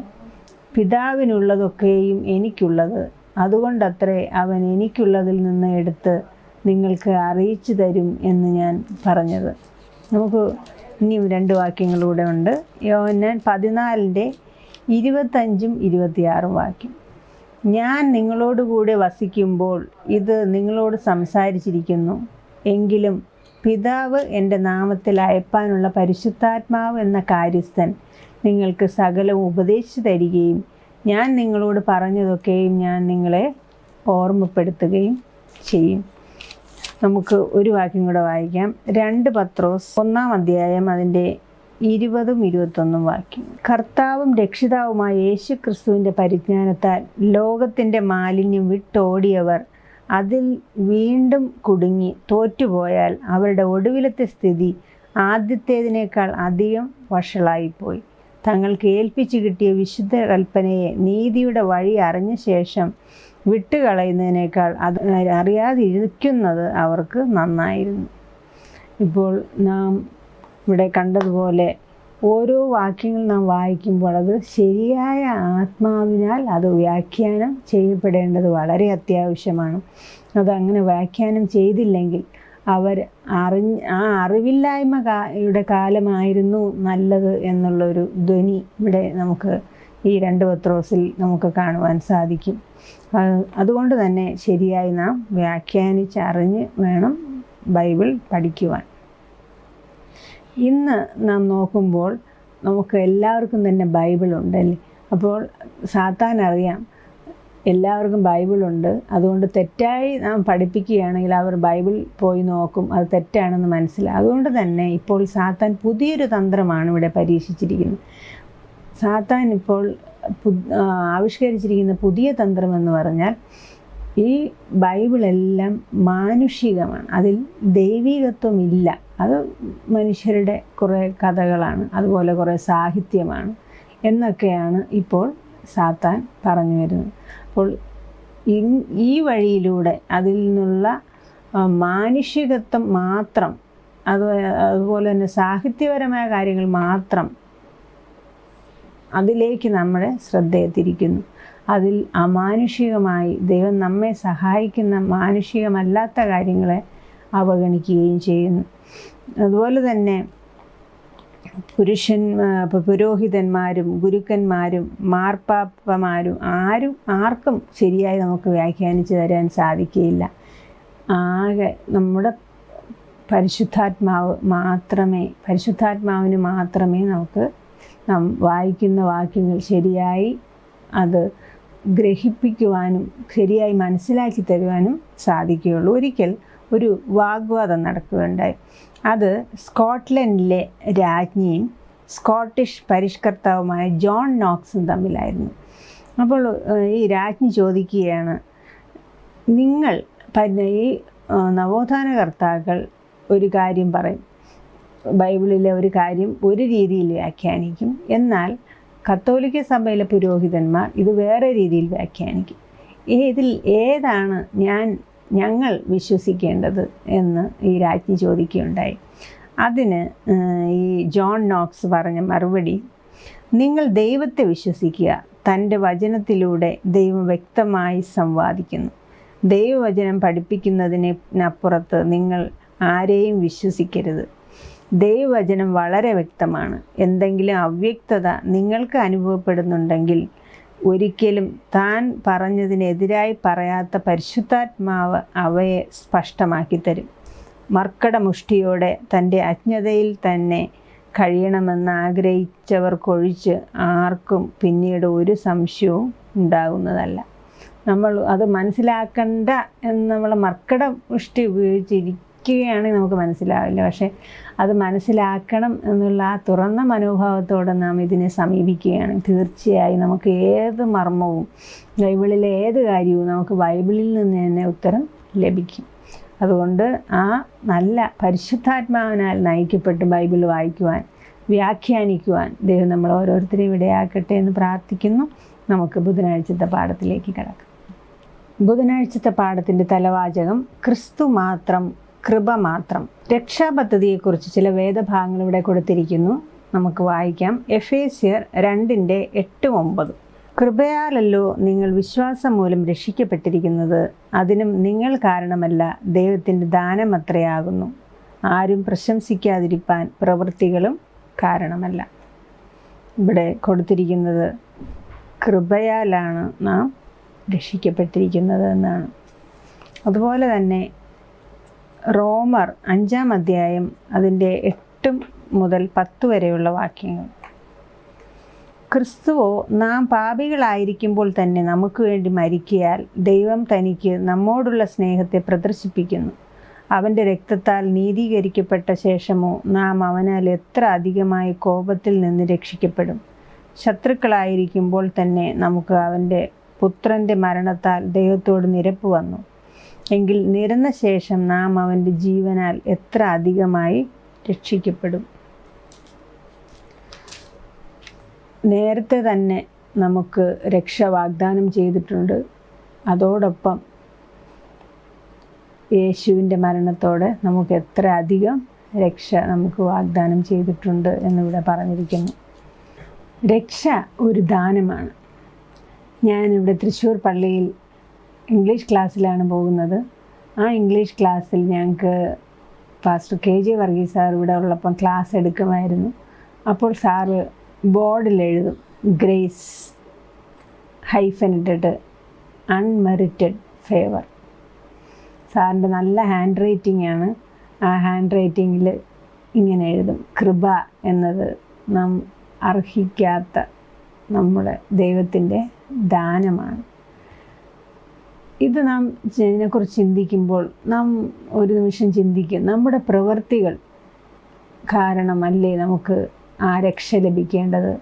പിതാവിനുള്ളതൊക്കെയും എനിക്കുള്ളത്, അതുകൊണ്ടത്രേ അവൻ എനിക്കുള്ളതിൽ നിന്ന് എടുത്ത് നിങ്ങൾക്ക് അറിയിച്ചു തരും എന്ന് ഞാൻ പറഞ്ഞത്. നമുക്ക് ഇനിയും 2 വാക്യങ്ങളൂടെ ഉണ്ട്. യോഹന്നാൻ 14-ന്റെ 25-26 വാക്യം. ഞാൻ നിങ്ങളോടുകൂടെ വസിക്കുമ്പോൾ ഇത് നിങ്ങളോട് സംസാരിച്ചിരിക്കുന്നു. എങ്കിലും പിതാവ് എൻ്റെ നാമത്തിൽ അയപ്പാനുള്ള പരിശുദ്ധാത്മാവ് എന്ന കാര്യസ്ഥൻ നിങ്ങൾക്ക് സകലവും ഉപദേശിച്ചു തരികയും ഞാൻ നിങ്ങളോട് പറഞ്ഞതൊക്കെയും ഞാൻ നിങ്ങളെ ഓർമ്മപ്പെടുത്തുകയും ചെയ്യും. നമുക്ക് ഒരു വാക്യം കൂടെ വായിക്കാം. 2 പത്രോസ് 1 അധ്യായം അതിൻ്റെ 20, 21 വാക്യം. കർത്താവും രക്ഷിതാവുമായ യേശു ക്രിസ്തുവിൻ്റെ പരിജ്ഞാനത്താൽ ലോകത്തിൻ്റെ മാലിന്യം വിട്ടോടിയവർ അതിൽ വീണ്ടും കുടുങ്ങി തോറ്റുപോയാൽ അവരുടെ ഒടുവിലത്തെ സ്ഥിതി ആദ്യത്തേതിനേക്കാൾ അധികം വഷളായിപ്പോയി. തങ്ങൾക്ക് ഏൽപ്പിച്ചു കിട്ടിയ വിശുദ്ധ കൽപ്പനയെ നീതിയുടെ വഴി അറിഞ്ഞ ശേഷം വിട്ടുകളയുന്നതിനേക്കാൾ അത് അറിയാതിരിക്കുന്നത് അവർക്ക് നന്നായിരുന്നു. ഇപ്പോൾ നാം ഇവിടെ കണ്ടതുപോലെ ഓരോ വാക്യങ്ങൾ നാം വായിക്കുമ്പോൾ അത് ശരിയായ ആത്മാവിനാൽ അത് വ്യാഖ്യാനം ചെയ്യപ്പെടേണ്ടത് വളരെ അത്യാവശ്യമാണ്. അതങ്ങനെ വ്യാഖ്യാനം ചെയ്തില്ലെങ്കിൽ അവർ അറിവില്ലായ്മയുടെ കാലമായിരുന്നു നല്ലത് എന്നുള്ളൊരു ധ്വനി ഇവിടെ നമുക്ക് ഈ 2 പത്രോസിൽ നമുക്ക് കാണുവാൻ സാധിക്കും. അതുകൊണ്ട് തന്നെ ശരിയായി നാം വ്യാഖ്യാനിച്ചറിഞ്ഞ് വേണം ബൈബിൾ പഠിക്കുവാൻ. ഇന്ന് നാം നോക്കുമ്പോൾ നമുക്ക് എല്ലാവർക്കും തന്നെ ബൈബിളുണ്ടല്ലേ. അപ്പോൾ സാത്താൻ അറിയാം എല്ലാവർക്കും ബൈബിളുണ്ട്, അതുകൊണ്ട് തെറ്റായി നാം പഠിപ്പിക്കുകയാണെങ്കിൽ അവർ ബൈബിൾ പോയി നോക്കും, അത് തെറ്റാണെന്ന് മനസ്സിലാവും. അതുകൊണ്ട് തന്നെ ഇപ്പോൾ സാത്താൻ പുതിയൊരു തന്ത്രമാണ് ഇവിടെ പരീക്ഷിച്ചിരിക്കുന്നത്. സാത്താൻ ഇപ്പോൾ ആവിഷ്കരിച്ചിരിക്കുന്ന പുതിയ തന്ത്രം എന്ന് പറഞ്ഞാൽ ഈ ബൈബിളെല്ലാം മാനുഷികമാണ്, അതിൽ ദൈവികത്വമില്ല. അത് മനുഷ്യരുടെ കുറേ കഥകളാണ്, അതുപോലെ കുറേ സാഹിത്യമാണ് എന്നൊക്കെയാണ് ഇപ്പോൾ സാത്താൻ പറഞ്ഞു വരുന്നത്. അപ്പോൾ ഈ വഴിയിലൂടെ അതിൽ നിന്നുള്ള മാനുഷികത്വം മാത്രം, അതുപോലെ തന്നെ സാഹിത്യപരമായ കാര്യങ്ങൾ മാത്രം അതിലേക്ക് നമ്മുടെ ശ്രദ്ധയെ തിരിക്കുന്നു. അതിൽ അമാനുഷികമായി ദൈവം നമ്മെ സഹായിക്കുന്ന മാനുഷികമല്ലാത്ത കാര്യങ്ങളെ അവഗണിക്കുകയും ചെയ്യുന്നു. അതുപോലെ തന്നെ പുരോഹിതന്മാരും ഗുരുക്കന്മാരും മാർപ്പാപ്പമാരും ആർക്കും ശരിയായി നമുക്ക് വ്യാഖ്യാനിച്ചു തരാൻ സാധിക്കുകയില്ല. ആകെ നമ്മുടെ പരിശുദ്ധാത്മാവിന് മാത്രമേ നമുക്ക് നാം വായിക്കുന്ന വാക്യങ്ങൾ ശരിയായി അത് ഗ്രഹിപ്പിക്കുവാനും ശരിയായി മനസ്സിലാക്കി തരുവാനും സാധിക്കുകയുള്ളൂ. ഒരിക്കൽ ഒരു വാഗ്വാദം നടക്കുകയുണ്ടായി. അത് സ്കോട്ട്ലൻഡിലെ രാജ്ഞിയും സ്കോട്ടിഷ് പരിഷ്കർത്താവുമായ ജോൺ നോക്സും തമ്മിലായിരുന്നു. അപ്പോൾ ഈ രാജ്ഞി ചോദിക്കുകയാണ്, നിങ്ങൾ ഈ നവോത്ഥാനകർത്താക്കൾ ഒരു കാര്യം പറയും, ബൈബിളിലെ ഒരു കാര്യം ഒരു രീതിയിൽ വ്യാഖ്യാനിക്കും, എന്നാൽ കത്തോലിക്ക സഭയിലെ പുരോഹിതന്മാർ ഇത് വേറെ രീതിയിൽ വ്യാഖ്യാനിക്കും. ഇതിൽ ഏതാണ് ഞങ്ങൾ വിശ്വസിക്കേണ്ടത് എന്ന് ഈ രാജ്ഞി ചോദിക്കുകയുണ്ടായി. അതിന് ഈ ജോൺ നോക്സ് പറഞ്ഞ മറുപടി, നിങ്ങൾ ദൈവത്തെ വിശ്വസിക്കുക, തൻ്റെ വചനത്തിലൂടെ ദൈവം വ്യക്തമായി സംവാദിക്കുന്നു. ദൈവവചനം പഠിപ്പിക്കുന്നതിനപ്പുറത്ത് നിങ്ങൾ ആരെയും വിശ്വസിക്കരുത്. ദൈവവചനം വളരെ വ്യക്തമാണ്. എന്തെങ്കിലും അവ്യക്തത നിങ്ങൾക്ക് അനുഭവപ്പെടുന്നുണ്ടെങ്കിൽ ഒരിക്കലും താൻ പറഞ്ഞതിനെതിരായി പറയാത്ത പരിശുദ്ധാത്മാവ് അവയെ സ്പഷ്ടമാക്കി തരും. മർക്കടമുഷ്ടിയോടെ തൻ്റെ അജ്ഞതയിൽ തന്നെ കഴിയണമെന്ന് ആഗ്രഹിച്ചവർക്കൊഴിച്ച് ആർക്കും പിന്നീട് ഒരു സംശയവും ഉണ്ടാകുന്നതല്ല. നമ്മൾ അത് മനസ്സിലാക്കണ്ട എന്ന് നമ്മൾ മർക്കടമുഷ്ടി ഉപയോഗിച്ചിരിക്കുകയാണെങ്കിൽ നമുക്ക് മനസ്സിലാവില്ല. പക്ഷേ അത് മനസ്സിലാക്കണം എന്നുള്ള ആ തുറന്ന മനോഭാവത്തോടെ നാം ഇതിനെ സമീപിക്കുകയാണ്. തീർച്ചയായും നമുക്ക് ഏത് മർമ്മവും ബൈബിളിലെ ഏത് കാര്യവും നമുക്ക് ബൈബിളിൽ നിന്ന് തന്നെ ഉത്തരം ലഭിക്കും. അതുകൊണ്ട് ആ നല്ല പരിശുദ്ധാത്മാവിനാൽ നയിക്കപ്പെട്ട് ബൈബിൾ വായിക്കുവാൻ, വ്യാഖ്യാനിക്കുവാൻ ദൈവം നമ്മൾ ഓരോരുത്തരെയും ഇടയാക്കട്ടെ എന്ന് പ്രാർത്ഥിക്കുന്നു. നമുക്ക് ബുധനാഴ്ചത്തെ പാഠത്തിലേക്ക് കിടക്കാം. ബുധനാഴ്ചത്തെ പാഠത്തിൻ്റെ തലവാചകം ക്രിസ്തു മാത്രം, കൃപ മാത്രം. രക്ഷാപദ്ധതിയെക്കുറിച്ച് ചില വേദഭാഗങ്ങൾ ഇവിടെ കൊടുത്തിരിക്കുന്നു, നമുക്ക് വായിക്കാം. എഫേസ്യർ 2:8-9. കൃപയാലല്ലോ നിങ്ങൾ വിശ്വാസം മൂലം രക്ഷിക്കപ്പെട്ടിരിക്കുന്നത്, അതിനും നിങ്ങൾ കാരണമല്ല, ദൈവത്തിൻ്റെ ദാനമത്രയാകുന്നു. ആരും പ്രശംസിക്കാതിരിപ്പാൻ പ്രവൃത്തികളും കാരണമല്ല. ഇവിടെ കൊടുത്തിരിക്കുന്നത് കൃപയാലാണ് നാം രക്ഷിക്കപ്പെട്ടിരിക്കുന്നത് എന്നാണ്. അതുപോലെ തന്നെ റോമർ 5 അധ്യായം അതിൻ്റെ 8 മുതൽ 10 വരെയുള്ള വാക്യങ്ങൾ. ക്രിസ്തുവോ നാം പാപികളായിരിക്കുമ്പോൾ തന്നെ നമുക്ക് വേണ്ടി മരിക്കയാൽ ദൈവം തനിക്ക് നമ്മോടുള്ള സ്നേഹത്തെ പ്രദർശിപ്പിക്കുന്നു. അവൻ്റെ രക്തത്താൽ നീതീകരിക്കപ്പെട്ട ശേഷമോ നാം അവനാൽ എത്ര അധികമായി കോപത്തിൽ നിന്ന് രക്ഷിക്കപ്പെടും. ശത്രുക്കളായിരിക്കുമ്പോൾ തന്നെ നമുക്ക് അവൻ്റെ പുത്രൻ്റെ മരണത്താൽ ദൈവത്തോട് നിരപ്പ് വന്നു. എങ്കിൽ നിരന്ന ശേഷം നാം അവൻ്റെ ജീവനാൽ എത്ര അധികമായി രക്ഷിക്കപ്പെടും. നേരത്തെ തന്നെ നമുക്ക് രക്ഷ വാഗ്ദാനം ചെയ്തിട്ടുണ്ട്. അതോടൊപ്പം യേശുവിൻ്റെ മരണത്തോടെ നമുക്ക് എത്ര അധികം രക്ഷ നമുക്ക് വാഗ്ദാനം ചെയ്തിട്ടുണ്ട് എന്നിവിടെ പറഞ്ഞിരിക്കുന്നു. രക്ഷ ഒരു ദാനമാണ്. ഞാനിവിടെ തൃശ്ശൂർ പള്ളിയിൽ ഇംഗ്ലീഷ് ക്ലാസ്സിലാണ് പോകുന്നത്. ആ ഇംഗ്ലീഷ് ക്ലാസ്സിൽ ഞങ്ങൾക്ക് പാസ്റ്റർ KJ വർഗീസ് സാർ ഇവിടെ ഉള്ളപ്പം ക്ലാസ് എടുക്കുമായിരുന്നു. അപ്പോൾ സാറ് ബോർഡിൽ എഴുതും ഗ്രേസ് -ഇട്ടിട്ട് അൺമെറിറ്റഡ് ഫേവർ. സാറിൻ്റെ നല്ല ഹാൻഡ് റൈറ്റിംഗ് ആണ്. ആ ഹാൻഡ് റൈറ്റിങ്ങിൽ ഇങ്ങനെ എഴുതും, കൃപ എന്നത് നാം അർഹിക്കാത്ത നമ്മുടെ ദൈവത്തിൻ്റെ ദാനമാണ്. ഇത് നാം ഇതിനെക്കുറിച്ച് ചിന്തിക്കുമ്പോൾ നാം ഒരു നിമിഷം ചിന്തിക്കും, നമ്മുടെ പ്രവൃത്തികൾ കാരണമല്ലേ നമുക്ക് ആ രക്ഷ ലഭിക്കേണ്ടത്?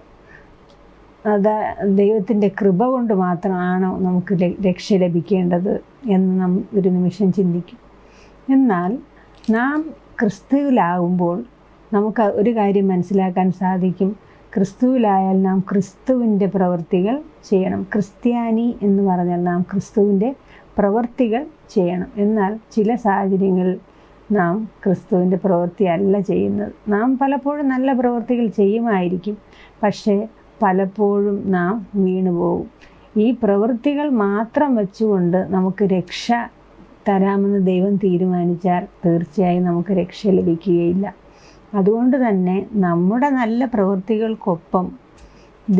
അത് ദൈവത്തിൻ്റെ കൃപ കൊണ്ട് മാത്രമാണോ നമുക്ക് രക്ഷ ലഭിക്കേണ്ടത് എന്ന് നാം ഒരു നിമിഷം ചിന്തിക്കും. എന്നാൽ നാം ക്രിസ്തുവിലാകുമ്പോൾ നമുക്ക് ഒരു കാര്യം മനസ്സിലാക്കാൻ സാധിക്കും. ക്രിസ്തുവിലായാൽ നാം ക്രിസ്തുവിൻ്റെ പ്രവൃത്തികൾ ചെയ്യണം. ക്രിസ്ത്യാനി എന്ന് പറഞ്ഞാൽ നാം ക്രിസ്തുവിൻ്റെ പ്രവൃത്തികൾ ചെയ്യണം. എന്നാൽ ചില സാഹചര്യങ്ങളിൽ നാം ക്രിസ്തുവിൻ്റെ പ്രവൃത്തിയല്ല ചെയ്യുന്നത്. നാം പലപ്പോഴും നല്ല പ്രവൃത്തികൾ ചെയ്യുമായിരിക്കും, പക്ഷേ പലപ്പോഴും നാം വീണുപോകും. ഈ പ്രവൃത്തികൾ മാത്രം വെച്ചുകൊണ്ട് നമുക്ക് രക്ഷ തരാമെന്ന് ദൈവം തീരുമാനിച്ചാൽ തീർച്ചയായും നമുക്ക് രക്ഷ ലഭിക്കുകയില്ല. അതുകൊണ്ട് തന്നെ നമ്മുടെ നല്ല പ്രവൃത്തികൾക്കൊപ്പം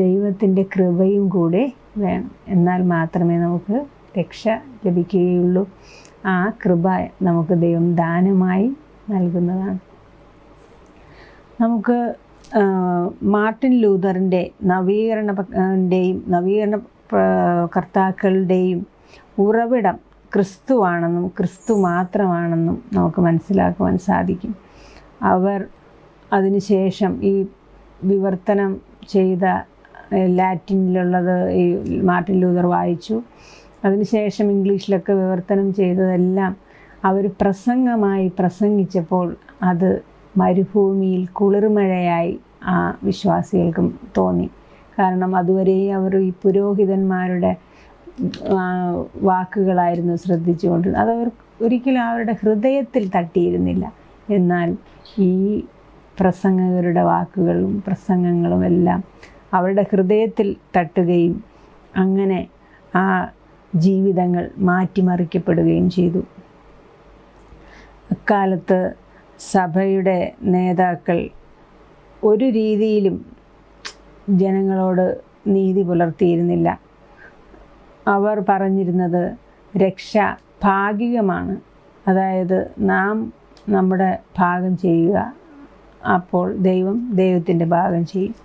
ദൈവത്തിൻ്റെ കൃപയും കൂടെ വേണം. എന്നാൽ മാത്രമേ നമുക്ക് രക്ഷ ലഭിക്കുകയുള്ളൂ. ആ കൃപ നമുക്ക് ദൈവം ദാനമായി നൽകുന്നതാണ്. നമുക്ക് മാർട്ടിൻ ലൂതറിൻ്റെ നവീകരണ കർത്താക്കളുടെയും ഉറവിടം ക്രിസ്തുവാണെന്നും ക്രിസ്തു മാത്രമാണെന്നും നമുക്ക് മനസ്സിലാക്കുവാൻ സാധിക്കും. അവർ അതിനുശേഷം ഈ വിവർത്തനം ചെയ്ത ലാറ്റിനിലുള്ളത് ഈ മാർട്ടിൻ ലൂതർ വായിച്ചു. അതിനുശേഷം ഇംഗ്ലീഷിലൊക്കെ വിവർത്തനം ചെയ്തതെല്ലാം അവർ പ്രസംഗമായി പ്രസംഗിച്ചപ്പോൾ അത് മരുഭൂമിയിൽ കുളിർമഴയായി ആ വിശ്വാസികൾക്കും തോന്നി. കാരണം അതുവരെ അവർ ഈ പുരോഹിതന്മാരുടെ വാക്കുകളായിരുന്നു ശ്രദ്ധിച്ചുകൊണ്ടിരുന്നത്. അതവർ ഒരിക്കലും അവരുടെ ഹൃദയത്തിൽ തട്ടിയിരുന്നില്ല. എന്നാൽ ഈ പ്രസംഗകരുടെ വാക്കുകളും പ്രസംഗങ്ങളും എല്ലാം അവരുടെ ഹൃദയത്തിൽ തട്ടുകയും അങ്ങനെ ആ ജീവിതങ്ങൾ മാറ്റിമറിക്കപ്പെടുകയും ചെയ്തു. അക്കാലത്ത് സഭയുടെ നേതാക്കൾ ഒരു രീതിയിലും ജനങ്ങളോട് നീതി പുലർത്തിയിരുന്നില്ല. അവർ പറഞ്ഞിരുന്നത് രക്ഷ ഭാഗികമാണ്. അതായത് നാം നമ്മുടെ ഭാഗം ചെയ്യുക, അപ്പോൾ ദൈവം ദൈവത്തിൻ്റെ ഭാഗം ചെയ്യും.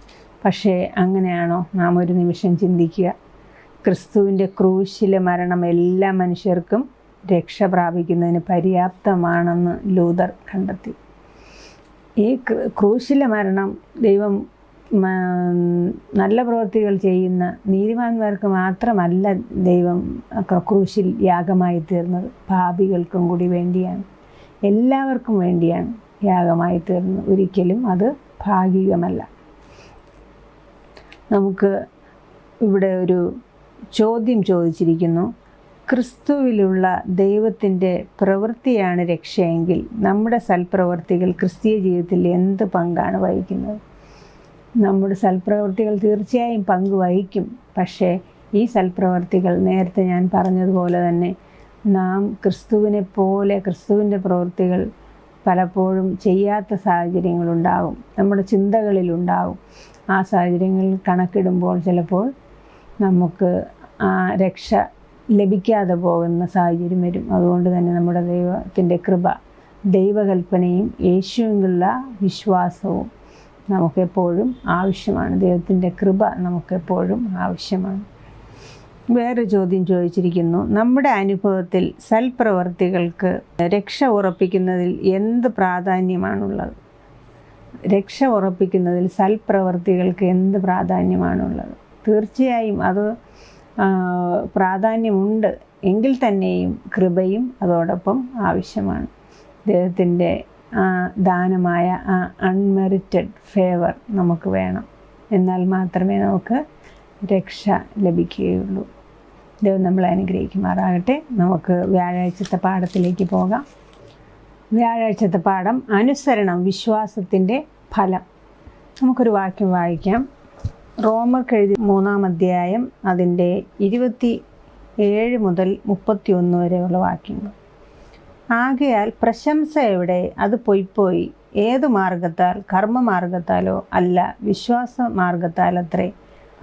പക്ഷേ അങ്ങനെയാണോ? നാം ഒരു നിമിഷം ചിന്തിക്കുക. ക്രിസ്തുവിൻ്റെ ക്രൂശിലെ മരണം എല്ലാ മനുഷ്യർക്കും രക്ഷ പ്രാപിക്കുന്നതിന് പര്യാപ്തമാണെന്ന് ലൂതർ കണ്ടെത്തി. ഈ ക്രൂശിലെ മരണം ദൈവം നല്ല പ്രവൃത്തികൾ ചെയ്യുന്ന നീതിമാന്മാർക്ക് മാത്രമല്ല ദൈവം ക്രൂശിൽ യാഗമായി തീർന്നത്, പാപികൾക്കും കൂടി വേണ്ടിയാണ്, എല്ലാവർക്കും വേണ്ടിയാണ് യാഗമായി തീർന്നത്. ഒരിക്കലും അത് ഭാഗികമല്ല. നമുക്ക് ഇവിടെ ഒരു ചോദ്യം ചോദിച്ചിരിക്കുന്നു. ക്രിസ്തുവിലുള്ള ദൈവത്തിൻ്റെ പ്രവൃത്തിയാണ് രക്ഷയെങ്കിൽ നമ്മുടെ സൽപ്രവൃത്തികൾ ക്രിസ്തീയ ജീവിതത്തിൽ എന്ത് പങ്കാണ് വഹിക്കുന്നത്? നമ്മുടെ സൽപ്രവൃത്തികൾ തീർച്ചയായും പങ്ക് വഹിക്കും. പക്ഷേ ഈ സൽപ്രവൃത്തികൾ നേരത്തെ ഞാൻ പറഞ്ഞതുപോലെ തന്നെ നാം ക്രിസ്തുവിനെ പോലെ ക്രിസ്തുവിൻ്റെ പ്രവൃത്തികൾ പലപ്പോഴും ചെയ്യാത്ത സാഹചര്യങ്ങളുണ്ടാകും, നമ്മുടെ ചിന്തകളിലുണ്ടാകും. ആ സാഹചര്യങ്ങളിൽ കണക്കിടുമ്പോൾ ചിലപ്പോൾ നമുക്ക് ആ രക്ഷ ലഭിക്കാതെ പോകുന്ന സാഹചര്യം വരും. അതുകൊണ്ട് തന്നെ നമ്മുടെ ദൈവത്തിൻ്റെ കൃപ, ദൈവകൽപ്പനയും യേശുവിലുള്ള വിശ്വാസവും നമുക്കെപ്പോഴും ആവശ്യമാണ്. ദൈവത്തിൻ്റെ കൃപ നമുക്കെപ്പോഴും ആവശ്യമാണ്. വേറെ ചോദ്യം ചോദിച്ചിരിക്കുന്നു, നമ്മുടെ അനുഭവത്തിൽ സൽപ്രവർത്തികൾക്ക് രക്ഷ ഉറപ്പിക്കുന്നതിൽ എന്ത് പ്രാധാന്യമാണുള്ളത്? രക്ഷ ഉറപ്പിക്കുന്നതിൽ സൽപ്രവർത്തികൾക്ക് എന്ത് പ്രാധാന്യമാണുള്ളത്? തീർച്ചയായും അത് പ്രാധാന്യമുണ്ട്. എങ്കിൽ തന്നെയും കൃപയും അതോടൊപ്പം ആവശ്യമാണ്. ദൈവത്തിൻ്റെ ദാനമായ ആ അൺമെറിറ്റഡ് ഫേവർ നമുക്ക് വേണം. എന്നാൽ മാത്രമേ നമുക്ക് രക്ഷ ലഭിക്കുകയുള്ളൂ. ദൈവം നമ്മളെ അനുഗ്രഹിക്കുമാറാകട്ടെ. നമുക്ക് വ്യാഴാഴ്ചത്തെ പാഠത്തിലേക്ക് പോകാം. വ്യാഴാഴ്ചത്തെ പാഠം അനുസരണം വിശ്വാസത്തിൻ്റെ ഫലം. നമുക്കൊരു വാക്യം വായിക്കാം. റോമർക്ക് എഴുതി 3-ാം അധ്യായം അതിൻ്റെ 27 മുതൽ 31 വരെയുള്ള വാക്യങ്ങൾ. ആകയാൽ പ്രശംസ എവിടെ? അത് പൊയ്പോയി. ഏതു മാർഗത്താൽ? കർമ്മമാർഗത്താലോ? അല്ല, വിശ്വാസ മാർഗത്താലത്രേ.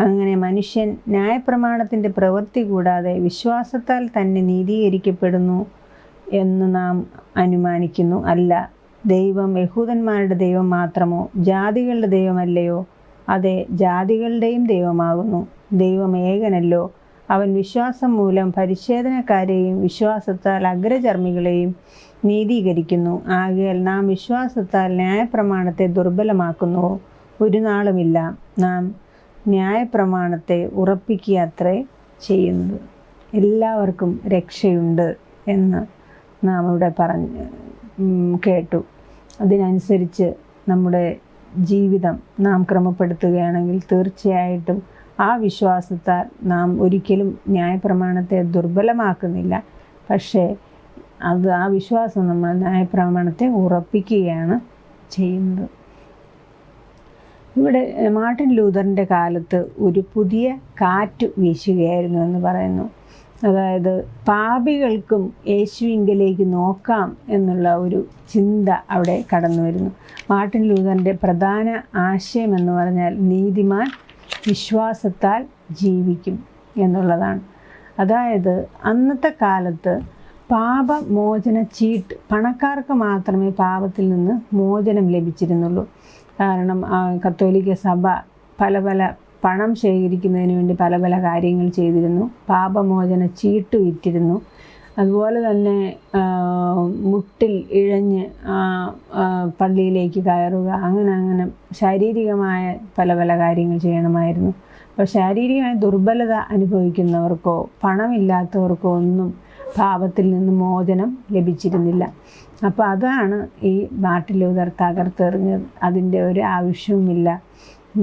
അങ്ങനെ മനുഷ്യൻ ന്യായപ്രമാണത്തിൻ്റെ പ്രവൃത്തി കൂടാതെ വിശ്വാസത്താൽ തന്നെ നീതീകരിക്കപ്പെടുന്നു എന്ന് നാം അനുമാനിക്കുന്നു. അല്ല, ദൈവം യഹൂദന്മാരുടെ ദൈവം മാത്രമോ? ജാതികളുടെ ദൈവമല്ലയോ? അതെ, ജാതികളുടെയും ദൈവമാകുന്നു. ദൈവം ഏകനല്ലോ. അവൻ വിശ്വാസം മൂലം പരിച്ഛേദനക്കാരെയും വിശ്വാസത്താൽ അഗ്രചർമ്മികളെയും നീതീകരിക്കുന്നു. ആകയാൽ നാം വിശ്വാസത്താൽ ന്യായപ്രമാണത്തെ ദുർബലമാക്കുന്നുവോ? ഒരു നാളുമില്ല. നാം ന്യായപ്രമാണത്തെ ഉറപ്പിക്കുകയത്രേ ചെയ്യുന്നത്. എല്ലാവർക്കും രക്ഷയുണ്ട് എന്ന് നാം ഇവിടെ കേട്ടു. അതിനനുസരിച്ച് നമ്മുടെ ജീവിതം നാം ക്രമപ്പെടുത്തുകയാണെങ്കിൽ തീർച്ചയായിട്ടും ആ വിശ്വാസത്താൽ നാം ഒരിക്കലും ന്യായപ്രമാണത്തെ ദുർബലമാക്കുന്നില്ല. പക്ഷേ ആ വിശ്വാസം നമ്മൾ ന്യായപ്രമാണത്തെ ഉറപ്പിക്കുകയാണ് ചെയ്യുന്നത്. ഇവിടെ മാർട്ടിൻ ലൂതറിൻ്റെ കാലത്ത് ഒരു പുതിയ കാറ്റ് വീശുകയായിരുന്നു എന്ന് പറയുന്നു. അതായത് പാപികൾക്കും യേശുവിങ്കലേക്ക് നോക്കാം എന്നുള്ള ഒരു ചിന്ത അവിടെ കടന്നു വരുന്നു. മാർട്ടിൻ ലൂതറിൻ്റെ പ്രധാന ആശയം എന്ന് പറഞ്ഞാൽ നീതിമാൻ വിശ്വാസത്താൽ ജീവിക്കും എന്നുള്ളതാണ്. അതായത് അന്നത്തെ കാലത്ത് പാപമോചന ചീട്ട്, പണക്കാർക്ക് മാത്രമേ പാപത്തിൽ നിന്ന് മോചനം ലഭിച്ചിരുന്നുള്ളൂ. കാരണം കത്തോലിക്ക സഭ പല പണം ശേഖരിക്കുന്നതിന് വേണ്ടി പല കാര്യങ്ങൾ ചെയ്തിരുന്നു. പാപമോചന ചീട്ട് വിറ്റിരുന്നു. അതുപോലെ തന്നെ മുട്ടിൽ ഇഴഞ്ഞ് പള്ളിയിലേക്ക് കയറുക, അങ്ങനെ ശാരീരികമായ പല കാര്യങ്ങൾ ചെയ്യണമായിരുന്നു. അപ്പോൾ ശാരീരികമായ ദുർബലത അനുഭവിക്കുന്നവർക്കോ പണമില്ലാത്തവർക്കോ ഒന്നും പാപത്തിൽ നിന്ന് മോചനം ലഭിച്ചിരുന്നില്ല. അപ്പോൾ അതാണ് ഈ മാർട്ടിൻ ലൂതർ തകർത്തെറിഞ്ഞത്. അതിൻ്റെ ഒരു ആവശ്യവുമില്ല.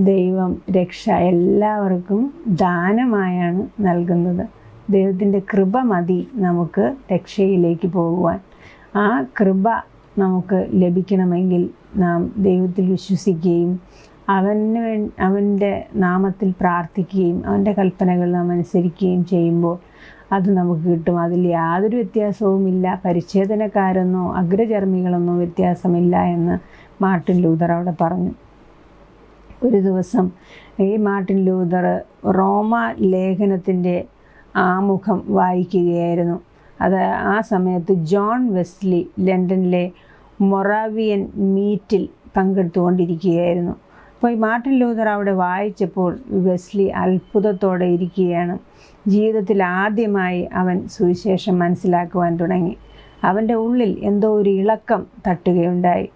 ദൈവം രക്ഷ എല്ലാവർക്കും ദാനമായാണ് നൽകുന്നത്. ദൈവത്തിൻ്റെ കൃപ മതി നമുക്ക് രക്ഷയിലേക്ക് പോകുവാൻ. ആ കൃപ നമുക്ക് ലഭിക്കണമെങ്കിൽ നാം ദൈവത്തിൽ വിശ്വസിക്കുകയും അവൻ്റെ നാമത്തിൽ പ്രാർത്ഥിക്കുകയും അവൻ്റെ കൽപ്പനകൾ നാം അനുസരിക്കുകയും ചെയ്യുമ്പോൾ അത് നമുക്ക് കിട്ടും. അതിൽ യാതൊരു വ്യത്യാസവുമില്ല. പരിച്ഛേദനക്കാരെന്നോ അഗ്രചർമ്മികളെന്നോ വ്യത്യാസമില്ല എന്ന് മാർട്ടിൻ ലൂതർ അവിടെ പറഞ്ഞു. ഒരു ദിവസം ഈ മാർട്ടിൻ ലൂതർ റോമ ലേഖനത്തിൻ്റെ ആമുഖം വായിക്കുകയായിരുന്നു. ആ സമയത്ത് ജോൺ വെസ്ലി ലണ്ടനിലെ മൊറാവിയൻ മീറ്റിൽ പങ്കെടുത്തുകൊണ്ടിരിക്കുകയായിരുന്നു. അപ്പോൾ ഈ മാർട്ടിൻ ലൂതർ അവിടെ വായിച്ചപ്പോൾ വെസ്ലി അത്ഭുതത്തോടെ ഇരിക്കുകയാണ്. ജീവിതത്തിൽ ആദ്യമായി അവൻ സുവിശേഷം മനസ്സിലാക്കുവാൻ തുടങ്ങി. അവൻ്റെ ഉള്ളിൽ എന്തോ ഒരു ഇളക്കം തട്ടുകയുണ്ടായി.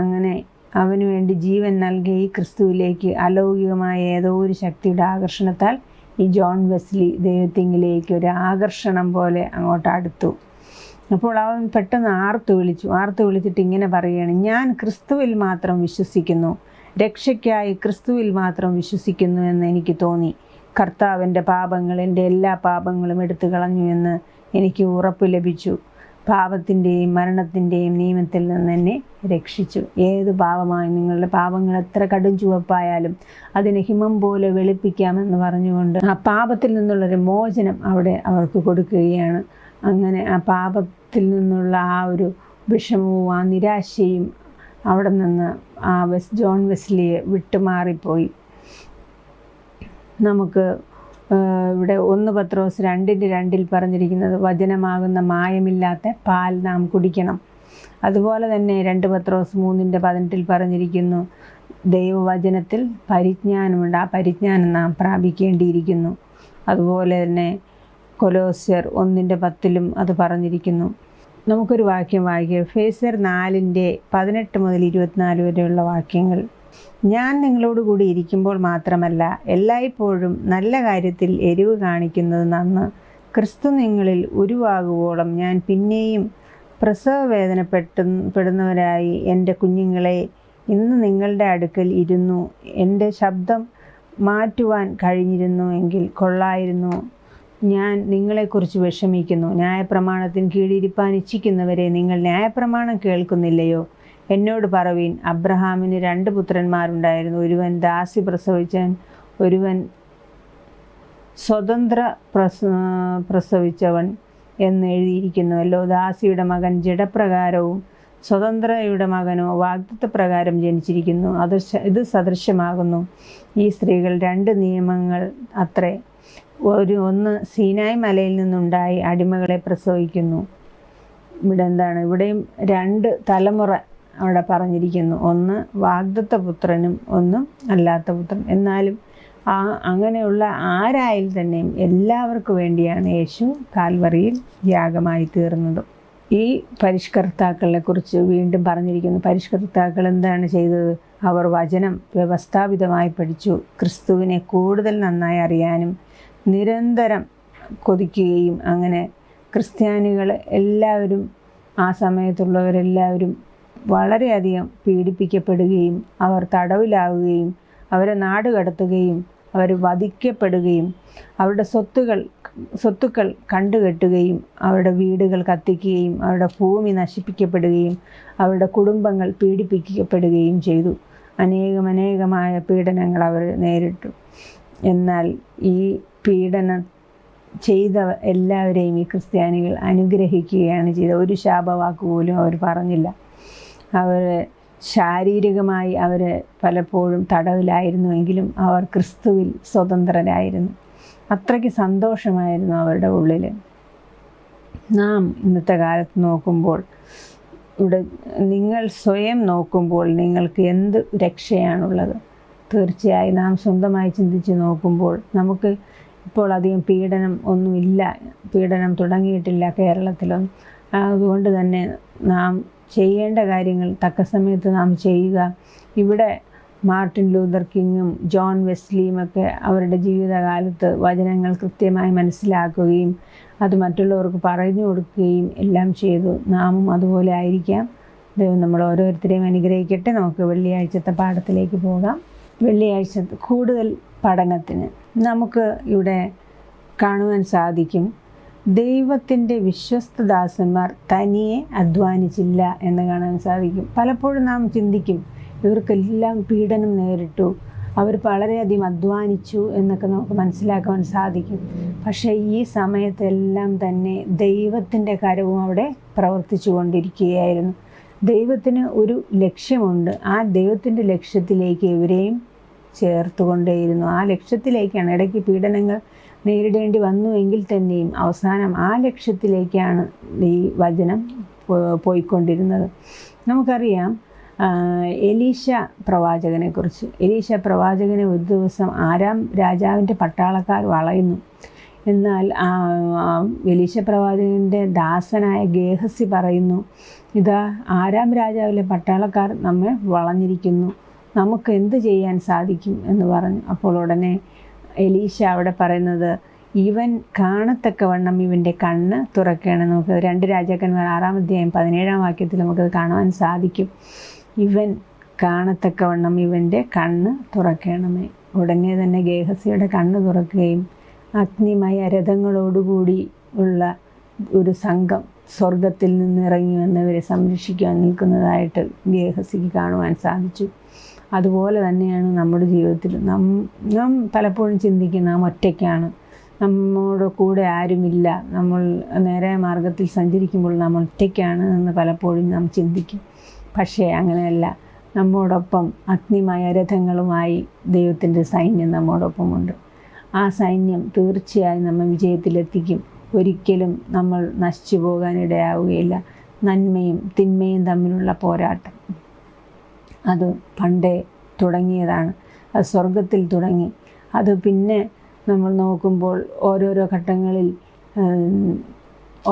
അങ്ങനെ അവന് വേണ്ടി ജീവൻ നൽകിയ ഈ ക്രിസ്തുവിലേക്ക് അലൗകികമായ ഏതോ ഒരു ശക്തിയുടെ ആകർഷണത്താൽ ഈ ജോൺ വെസ്ലി ദൈവത്തിങ്കിലേക്ക് ഒരു ആകർഷണം പോലെ അങ്ങോട്ട് അടുത്തു. അപ്പോൾ അവൻ പെട്ടെന്ന് ആർത്തു വിളിച്ചിട്ട് ഇങ്ങനെ പറയുകയാണ്, ഞാൻ ക്രിസ്തുവിൽ മാത്രം വിശ്വസിക്കുന്നു, രക്ഷയ്ക്കായി ക്രിസ്തുവിൽ മാത്രം വിശ്വസിക്കുന്നു എന്ന് എനിക്ക് തോന്നി. കർത്താവിൻ്റെ പാപങ്ങൾ, എൻ്റെ എല്ലാ പാപങ്ങളും എടുത്തു കളഞ്ഞു എന്ന് എനിക്ക് ഉറപ്പ് ലഭിച്ചു. പാപത്തിൻ്റെയും മരണത്തിൻ്റെയും നിയമത്തിൽ നിന്ന് എന്നെ രക്ഷിച്ചു. ഏത് പാപമായി നിങ്ങളുടെ പാപങ്ങൾ എത്ര കടും ചുവപ്പായാലും അതിനെ ഹിമം പോലെ വെളുപ്പിക്കാമെന്ന് പറഞ്ഞുകൊണ്ട് ആ പാപത്തിൽ നിന്നുള്ളൊരു മോചനം അവിടെ അവർക്ക് കൊടുക്കുകയാണ്. അങ്ങനെ ആ പാപത്തിൽ നിന്നുള്ള ആ ഒരു വിഷമവും ആ നിരാശയും അവിടെ നിന്ന് ആ ജോൺ വെസ്ലിയെ വിട്ടുമാറിപ്പോയി. നമുക്ക് ഇവിടെ 1 പത്രോസ് 2:2 പറഞ്ഞിരിക്കുന്നത് വചനമാകുന്ന മായമില്ലാത്ത പാൽ നാം കുടിക്കണം. അതുപോലെ തന്നെ 2 പത്രോസ് 3:18 പറഞ്ഞിരിക്കുന്നു, ദൈവവചനത്തിൽ പരിജ്ഞാനമുണ്ട്, ആ പരിജ്ഞാനം നാം പ്രാപിക്കേണ്ടിയിരിക്കുന്നു. അതുപോലെ തന്നെ കൊലോസ്യർ 1:10 അത് പറഞ്ഞിരിക്കുന്നു. നമുക്കൊരു വാക്യം വായിക്കാം. എഫേസ്യർ 4:18 മുതൽ 24 വരെയുള്ള വാക്യങ്ങൾ. ഞാൻ നിങ്ങളോട് കൂടി ഇരിക്കുമ്പോൾ മാത്രമല്ല, എല്ലായ്പ്പോഴും നല്ല കാര്യത്തിൽ എരിവ് കാണിക്കുന്നത് നന്ന്. ക്രിസ്തു നിങ്ങളിൽ ഉരുവാകുവോളം ഞാൻ പിന്നെയും പ്രസവവേദനപ്പെടുന്നവരായി എൻ്റെ കുഞ്ഞുങ്ങളെ ഇന്ന് നിങ്ങളുടെ അടുക്കൽ ഇരുന്നു. എൻ്റെ ശബ്ദം മാറ്റുവാൻ കഴിഞ്ഞിരുന്നു എങ്കിൽ കൊള്ളായിരുന്നു. ഞാൻ നിങ്ങളെക്കുറിച്ച് വിഷമിക്കുന്നു. ന്യായപ്രമാണത്തിന് കീഴിരിപ്പാൻ ഇച്ഛിക്കുന്നവരെ, നിങ്ങൾ ന്യായപ്രമാണം കേൾക്കുന്നില്ലയോ? എന്നോട് പറവീൻ. അബ്രഹാമിന് 2 പുത്രന്മാരുണ്ടായിരുന്നു. ഒരുവൻ ദാസി പ്രസവിച്ചവൻ, ഒരുവൻ സ്വതന്ത്ര പ്രസവിച്ചവൻ എന്ന് എഴുതിയിരിക്കുന്നുവല്ലോ. ദാസിയുടെ മകൻ ജഡപ്രകാരവും സ്വതന്ത്രയുടെ മകനോ വാഗ്ദത്തപ്രകാരം ജനിച്ചിരിക്കുന്നു. ഇത് സദൃശ്യമാകുന്നു. ഈ സ്ത്രീകൾ 2 നിയമങ്ങൾ അത്രേ. ഒന്ന് സീനായ് മലയിൽ നിന്നുണ്ടായി അടിമകളെ പ്രസവിക്കുന്നു. ഇവിടെ എന്താണ്? ഇവിടെയും 2 തലമുറ അവിടെ പറഞ്ഞിരിക്കുന്നു. ഒന്ന് വാഗ്ദത്ത പുത്രനും ഒന്നും അല്ലാത്ത പുത്രൻ. എന്നാലും അങ്ങനെയുള്ള ആരായാൽ തന്നെയും എല്ലാവർക്കും വേണ്ടിയാണ് യേശു കാൽവറിയിൽ യാഗമായി തീർന്നത്. ഈ പരിഷ്കർത്താക്കളെ കുറിച്ച് വീണ്ടും പറഞ്ഞിരിക്കുന്നു. പരിഷ്കർത്താക്കൾ എന്താണ് ചെയ്തത്? അവർ വചനം വ്യവസ്ഥാപിതമായി പഠിച്ചു. ക്രിസ്തുവിനെ കൂടുതൽ നന്നായി അറിയാനും നിരന്തരം കൊതിക്കുകയും അങ്ങനെ ക്രിസ്ത്യാനികൾ എല്ലാവരും, ആ സമയത്തുള്ളവരെല്ലാവരും വളരെയധികം പീഡിപ്പിക്കപ്പെടുകയും അവർ തടവിലാവുകയും അവരെ നാട് കടത്തുകയും അവർ വധിക്കപ്പെടുകയും അവരുടെ സ്വത്തുക്കൾ കണ്ടുകെട്ടുകയും അവരുടെ വീടുകൾ കത്തിക്കുകയും അവരുടെ ഭൂമി നശിപ്പിക്കപ്പെടുകയും അവരുടെ കുടുംബങ്ങൾ പീഡിപ്പിക്കപ്പെടുകയും ചെയ്തു. അനേകമായ പീഡനങ്ങൾ അവർ നേരിട്ടു. എന്നാൽ ഈ പീഡനം ചെയ്ത എല്ലാവരെയും ഈ ക്രിസ്ത്യാനികൾ അനുഗ്രഹിക്കുകയാണ് ചെയ്തത്. ഒരു ശാപവാക്ക് പോലും അവർ പറഞ്ഞില്ല. അവർ ശാരീരികമായി അവർ പലപ്പോഴും തടവിലായിരുന്നുവെങ്കിലും അവർ ക്രിസ്തുവിൽ സ്വതന്ത്രരായിരുന്നു. അത്രയ്ക്ക് സന്തോഷമായിരുന്നു അവരുടെ ഉള്ളിൽ. നാം ഇന്നത്തെ കാലത്ത് നോക്കുമ്പോൾ, ഇവിടെ നിങ്ങൾ സ്വയം നോക്കുമ്പോൾ നിങ്ങൾക്ക് എന്ത് രക്ഷയാണുള്ളത്? തീർച്ചയായും നാം സ്വന്തമായി ചിന്തിച്ച് നോക്കുമ്പോൾ നമുക്ക് ഇപ്പോൾ അധികം പീഡനം ഒന്നുമില്ല, പീഡനം തുടങ്ങിയിട്ടില്ല കേരളത്തിലൊന്നും. അതുകൊണ്ട് തന്നെ നാം ചെയ്യേണ്ട കാര്യങ്ങൾ തക്ക സമയത്ത് നാം ചെയ്യുക. ഇവിടെ മാർട്ടിൻ ലൂതർ കിങ്ങും ജോൺ വെസ്ലിയുമൊക്കെ അവരുടെ ജീവിതകാലത്ത് വചനങ്ങൾ കൃത്യമായി മനസ്സിലാക്കുകയും അത് മറ്റുള്ളവർക്ക് പറഞ്ഞു കൊടുക്കുകയും എല്ലാം ചെയ്തു. നാമും അതുപോലെ ആയിരിക്കാം. ദൈവം നമ്മൾ ഓരോരുത്തരെയും അനുഗ്രഹിക്കട്ടെ. നമുക്ക് വെള്ളിയാഴ്ചത്തെ പാഠത്തിലേക്ക് പോകാം. വെള്ളിയാഴ്ച കൂടുതൽ പഠനത്തിന് നമുക്ക് ഇവിടെ കാണുവാൻ സാധിക്കും, ദൈവത്തിൻ്റെ വിശ്വസ്തദാസന്മാർ തനിയെ അധ്വാനിച്ചില്ല എന്ന് കാണാൻ സാധിക്കും. പലപ്പോഴും നാം ചിന്തിക്കും, ഇവർക്കെല്ലാം പീഡനം നേരിട്ടു, അവർ വളരെയധികം അധ്വാനിച്ചു എന്നൊക്കെ നമുക്ക് മനസ്സിലാക്കാൻ സാധിക്കും. പക്ഷേ ഈ സമയത്തെല്ലാം തന്നെ ദൈവത്തിൻ്റെ കരവും അവിടെ പ്രവർത്തിച്ചു കൊണ്ടിരിക്കുകയായിരുന്നു. ദൈവത്തിന് ഒരു ലക്ഷ്യമുണ്ട്. ആ ദൈവത്തിൻ്റെ ലക്ഷ്യത്തിലേക്ക് ഇവരെയും ചേർത്തുകൊണ്ടേയിരുന്നു. ആ ലക്ഷ്യത്തിലേക്കാണ്. ഇടയ്ക്ക് പീഡനങ്ങൾ നേരിടേണ്ടി വന്നു എങ്കിൽ തന്നെയും അവസാനം ആ ലക്ഷ്യത്തിലേക്കാണ് ഈ വചനം പോയിക്കൊണ്ടിരുന്നത്. നമുക്കറിയാം എലീശ പ്രവാചകനെക്കുറിച്ച്. എലീശ പ്രവാചകനെ ഒരു ദിവസം ആരാം രാജാവിൻ്റെ പട്ടാളക്കാർ വളയുന്നു. എന്നാൽ എലീശ പ്രവാചകൻ്റെ ദാസനായ ഗേഹസി പറയുന്നു, ഇതാ ആരാം രാജാവിലെ പട്ടാളക്കാർ നമ്മെ വളഞ്ഞിരിക്കുന്നു, നമുക്ക് എന്ത് ചെയ്യാൻ സാധിക്കും എന്ന് പറഞ്ഞു. അപ്പോൾ ഉടനെ എലീശ അവിടെ പറയുന്നത്, ഇവൻ കാണത്തക്കവണ്ണം ഇവൻ്റെ കണ്ണ് തുറക്കണം. നമുക്ക് 2 രാജാക്കന്മാർ 6-ാം അധ്യായം 17-ാം വാക്യത്തിൽ നമുക്കത് കാണുവാൻ സാധിക്കും. ഇവൻ കാണത്തക്കവണ്ണം ഇവൻ്റെ കണ്ണ് തുറക്കണമേ. ഉടനെ തന്നെ ഗേഹസിയുടെ കണ്ണ് തുറക്കുകയും അഗ്നിമയ രഥങ്ങളോടുകൂടി ഉള്ള ഒരു സംഘം സ്വർഗത്തിൽ നിന്ന് ഇറങ്ങി വന്നവരെ സംരക്ഷിക്കാൻ നിൽക്കുന്നതായിട്ട് ഗേഹസിക്ക് കാണുവാൻ സാധിച്ചു. അതുപോലെ തന്നെയാണ് നമ്മുടെ ജീവിതത്തിൽ. നാം പലപ്പോഴും ചിന്തിക്കും നാം ഒറ്റയ്ക്കാണ്, നമ്മോട് കൂടെ ആരുമില്ല, നമ്മൾ നേരായ മാർഗത്തിൽ സഞ്ചരിക്കുമ്പോൾ നാം ഒറ്റയ്ക്കാണ് എന്ന് പലപ്പോഴും നാം ചിന്തിക്കും. പക്ഷേ അങ്ങനെയല്ല. നമ്മോടൊപ്പം അഗ്നിമയ രഥങ്ങളുമായി ദൈവത്തിൻ്റെ സൈന്യം നമ്മോടൊപ്പമുണ്ട്. ആ സൈന്യം തീർച്ചയായും നമ്മെ വിജയത്തിലെത്തിക്കും. ഒരിക്കലും നമ്മൾ നശിച്ചു പോകാനിടയാവുകയില്ല. നന്മയും തിന്മയും തമ്മിലുള്ള പോരാട്ടം അത് പണ്ടേ തുടങ്ങിയതാണ്. അത് സ്വർഗത്തിൽ തുടങ്ങി. അത് പിന്നെ നമ്മൾ നോക്കുമ്പോൾ ഓരോരോ ഘട്ടങ്ങളിൽ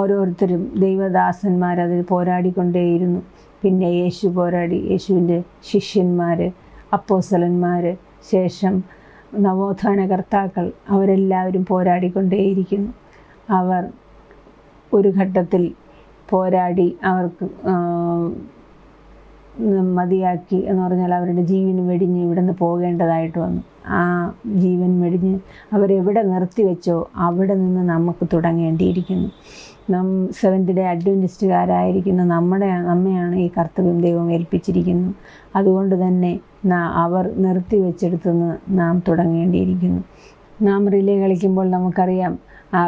ഓരോരുത്തരും ദൈവദാസന്മാരതിൽ പോരാടിക്കൊണ്ടേയിരുന്നു. പിന്നെ യേശു പോരാടി, യേശുവിൻ്റെ ശിഷ്യന്മാർ, അപ്പോസ്തലന്മാർ, ശേഷം നവോത്ഥാന കർത്താക്കൾ, അവരെല്ലാവരും പോരാടിക്കൊണ്ടേയിരിക്കുന്നു. അവർ ഒരു ഘട്ടത്തിൽ പോരാടി അവർക്ക് മതിയാക്കി എന്ന് പറഞ്ഞാൽ അവരുടെ ജീവൻ വെടിഞ്ഞ് ഇവിടെ നിന്ന് പോകേണ്ടതായിട്ട് വന്നു. ആ ജീവൻ വെടിഞ്ഞ് അവരെവിടെ നിർത്തിവെച്ചോ അവിടെ നിന്ന് നമുക്ക് തുടങ്ങേണ്ടിയിരിക്കുന്നു. സെവൻത് ഡേ അഡ്വൻറ്റിസ്റ്റുകാരായിരിക്കുന്ന നമ്മയാണ് ഈ കർത്തവ്യം ദൈവം ഏൽപ്പിച്ചിരിക്കുന്നു. അതുകൊണ്ട് തന്നെ അവർ നിർത്തിവെച്ചെടുത്തുനിന്ന് നാം തുടങ്ങേണ്ടിയിരിക്കുന്നു. നാം റിലേ കളിക്കുമ്പോൾ നമുക്കറിയാം ആ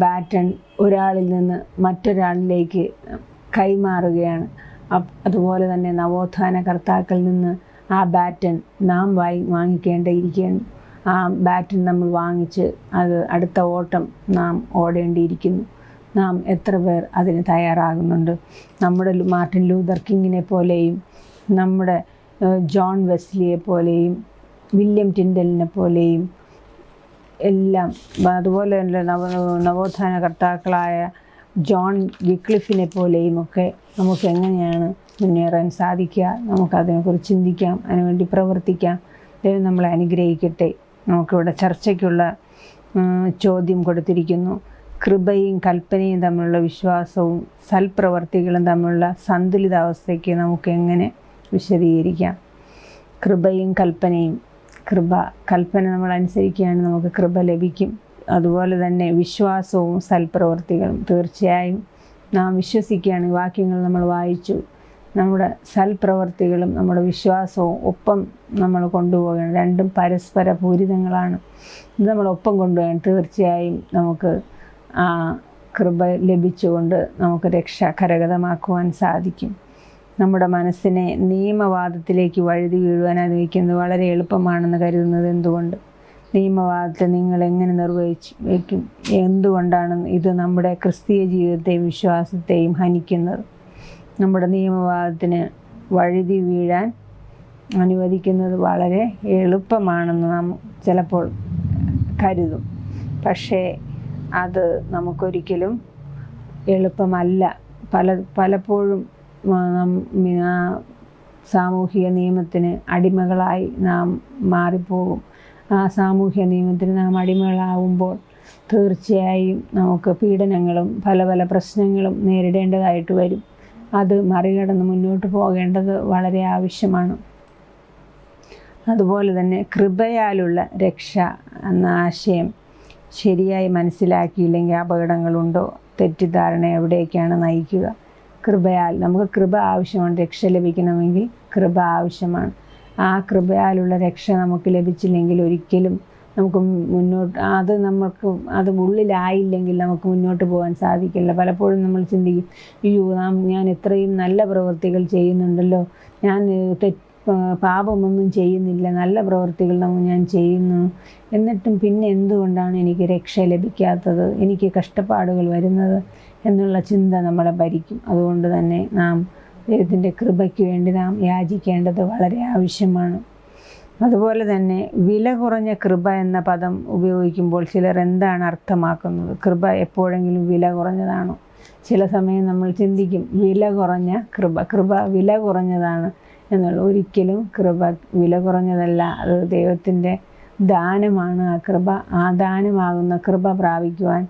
ബാറ്റൺ ഒരാളിൽ നിന്ന് മറ്റൊരാളിലേക്ക് കൈമാറുകയാണ്. അതുപോലെ തന്നെ നവോത്ഥാന കർത്താക്കളിൽ നിന്ന് ആ ബാറ്റൺ നാം വാങ്ങിക്കേണ്ടിയിരിക്കുന്നു. ആ ബാറ്റൺ നമ്മൾ വാങ്ങിച്ച് അത് അടുത്ത ഓട്ടം നാം ഓടേണ്ടിയിരിക്കുന്നു. നാം എത്ര പേർ അതിന് തയ്യാറാകുന്നുണ്ട്? നമ്മുടെ മാർട്ടിൻ ലൂതർ കിങ്ങിനെ പോലെയും നമ്മുടെ ജോൺ വെസ്ലിയെ പോലെയും വില്യം ടിൻഡലിനെ പോലെയും എല്ലാം, അതുപോലെ തന്നെ നവോത്ഥാന കർത്താക്കളായ ജോൺ വിക്ലിഫിനെ പോലെയും ഒക്കെ നമുക്ക് എങ്ങനെയാണ് മുന്നേറാൻ സാധിക്കുക? നമുക്കതിനെക്കുറിച്ച് ചിന്തിക്കാം, അതിനുവേണ്ടി പ്രവർത്തിക്കാം. ദൈവം നമ്മളെ അനുഗ്രഹിക്കട്ടെ. നമുക്കിവിടെ ചർച്ചയ്ക്കുള്ള ചോദ്യം കൊടുത്തിരിക്കുന്നു. കൃപയും കൽപ്പനയും തമ്മിലുള്ള വിശ്വാസവും സൽപ്രവർത്തികളും തമ്മിലുള്ള സന്തുലിതാവസ്ഥയ്ക്ക് നമുക്ക് എങ്ങനെ വിശദീകരിക്കാം? കൃപയും കൽപ്പനയും. കൽപ്പന നമ്മൾ അനുസരിക്കുകയാണെങ്കിൽ നമുക്ക് കൃപ ലഭിക്കും. അതുപോലെ തന്നെ വിശ്വാസവും സൽപ്രവർത്തികളും. തീർച്ചയായും നാം വിശ്വസിക്കുകയാണ്, വാക്യങ്ങൾ നമ്മൾ വായിച്ചു, നമ്മുടെ സൽപ്രവർത്തികളും നമ്മുടെ വിശ്വാസവും ഒപ്പം നമ്മൾ കൊണ്ടുപോകണം. രണ്ടും പരസ്പര പൂരിതങ്ങളാണ്. ഇത് നമ്മൾ ഒപ്പം കൊണ്ടുപോകണം. തീർച്ചയായും നമുക്ക് ആ കൃപ ലഭിച്ചുകൊണ്ട് നമുക്ക് രക്ഷ കരഗതമാക്കുവാൻ സാധിക്കും. നമ്മുടെ മനസ്സിനെ നിയമവാദത്തിലേക്ക് വഴുതി വീഴുവാൻ അനുവദിക്കുന്നത് വളരെ എളുപ്പമാണെന്ന് കരുതുന്നത് എന്തുകൊണ്ട്? നിയമവാദത്തെ നിങ്ങൾ എങ്ങനെ നിർവഹിക്കും? എന്തുകൊണ്ടാണ് ഇത് നമ്മുടെ ക്രിസ്തീയ ജീവിതത്തെയും വിശ്വാസത്തെയും ഹനിക്കുന്നത്? നമ്മുടെ നിയമവാദത്തിന് വഴുതി വീഴാൻ അനുവദിക്കുന്നത് വളരെ എളുപ്പമാണെന്ന് നാം ചിലപ്പോൾ കരുതും. പക്ഷേ അത് നമുക്കൊരിക്കലും എളുപ്പമല്ല. പലപ്പോഴും സാമൂഹിക നിയമത്തിന് അടിമകളായി നാം മാറിപ്പോകും. ആ സാമൂഹ്യ നിയമത്തിന് നാം അടിമകളാവുമ്പോൾ തീർച്ചയായും നമുക്ക് പീഡനങ്ങളും പല പ്രശ്നങ്ങളും നേരിടേണ്ടതായിട്ട് വരും. അത് മറികടന്ന് മുന്നോട്ട് പോകേണ്ടത് വളരെ ആവശ്യമാണ്. അതുപോലെ തന്നെ കൃപയാലുള്ള രക്ഷ എന്ന ആശയം ശരിയായി മനസ്സിലാക്കിയില്ലെങ്കിൽ അപകടങ്ങളുണ്ടോ? തെറ്റിദ്ധാരണ എവിടേക്കാണ് നയിക്കുക? കൃപയാൽ നമുക്ക് കൃപ ആവശ്യമാണ്. രക്ഷ ലഭിക്കണമെങ്കിൽ കൃപ ആവശ്യമാണ്. ആ കൃപയാലുള്ള രക്ഷ നമുക്ക് ലഭിച്ചില്ലെങ്കിൽ ഒരിക്കലും നമുക്ക് അത് ഉള്ളിലായില്ലെങ്കിൽ നമുക്ക് മുന്നോട്ട് പോകാൻ സാധിക്കില്ല. പലപ്പോഴും നമ്മൾ ചിന്തിക്കും, അയ്യോ ഞാൻ എത്രയും നല്ല പ്രവൃത്തികൾ ചെയ്യുന്നുണ്ടല്ലോ, ഞാൻ പാപമൊന്നും ചെയ്യുന്നില്ല, നല്ല പ്രവൃത്തികൾ ഞാൻ ചെയ്യുന്നു, എന്നിട്ടും പിന്നെ എന്തുകൊണ്ടാണ് എനിക്ക് രക്ഷ ലഭിക്കാത്തത്, എനിക്ക് കഷ്ടപ്പാടുകൾ വരുന്നത് എന്നുള്ള ചിന്ത നമ്മളെ ഭരിക്കും. അതുകൊണ്ട് തന്നെ നാം ദൈവത്തിൻ്റെ കൃപയ്ക്ക് വേണ്ടി നാം യാചിക്കേണ്ടത് വളരെ ആവശ്യമാണ്. അതുപോലെ തന്നെ വില കുറഞ്ഞ കൃപ എന്ന പദം ഉപയോഗിക്കുമ്പോൾ ചിലർ എന്താണ് അർത്ഥമാക്കുന്നത്? കൃപ എപ്പോഴെങ്കിലും വില കുറഞ്ഞതാണോ? ചില സമയം നമ്മൾ ചിന്തിക്കും, വില കുറഞ്ഞ കൃപ വില കുറഞ്ഞതാണ് എന്നുള്ള. ഒരിക്കലും കൃപ വില കുറഞ്ഞതല്ല. അത് ദൈവത്തിൻ്റെ ദാനമാണ്. ആ കൃപ, ആ ദാനമാകുന്ന കൃപ പ്രാപിക്കുവാൻ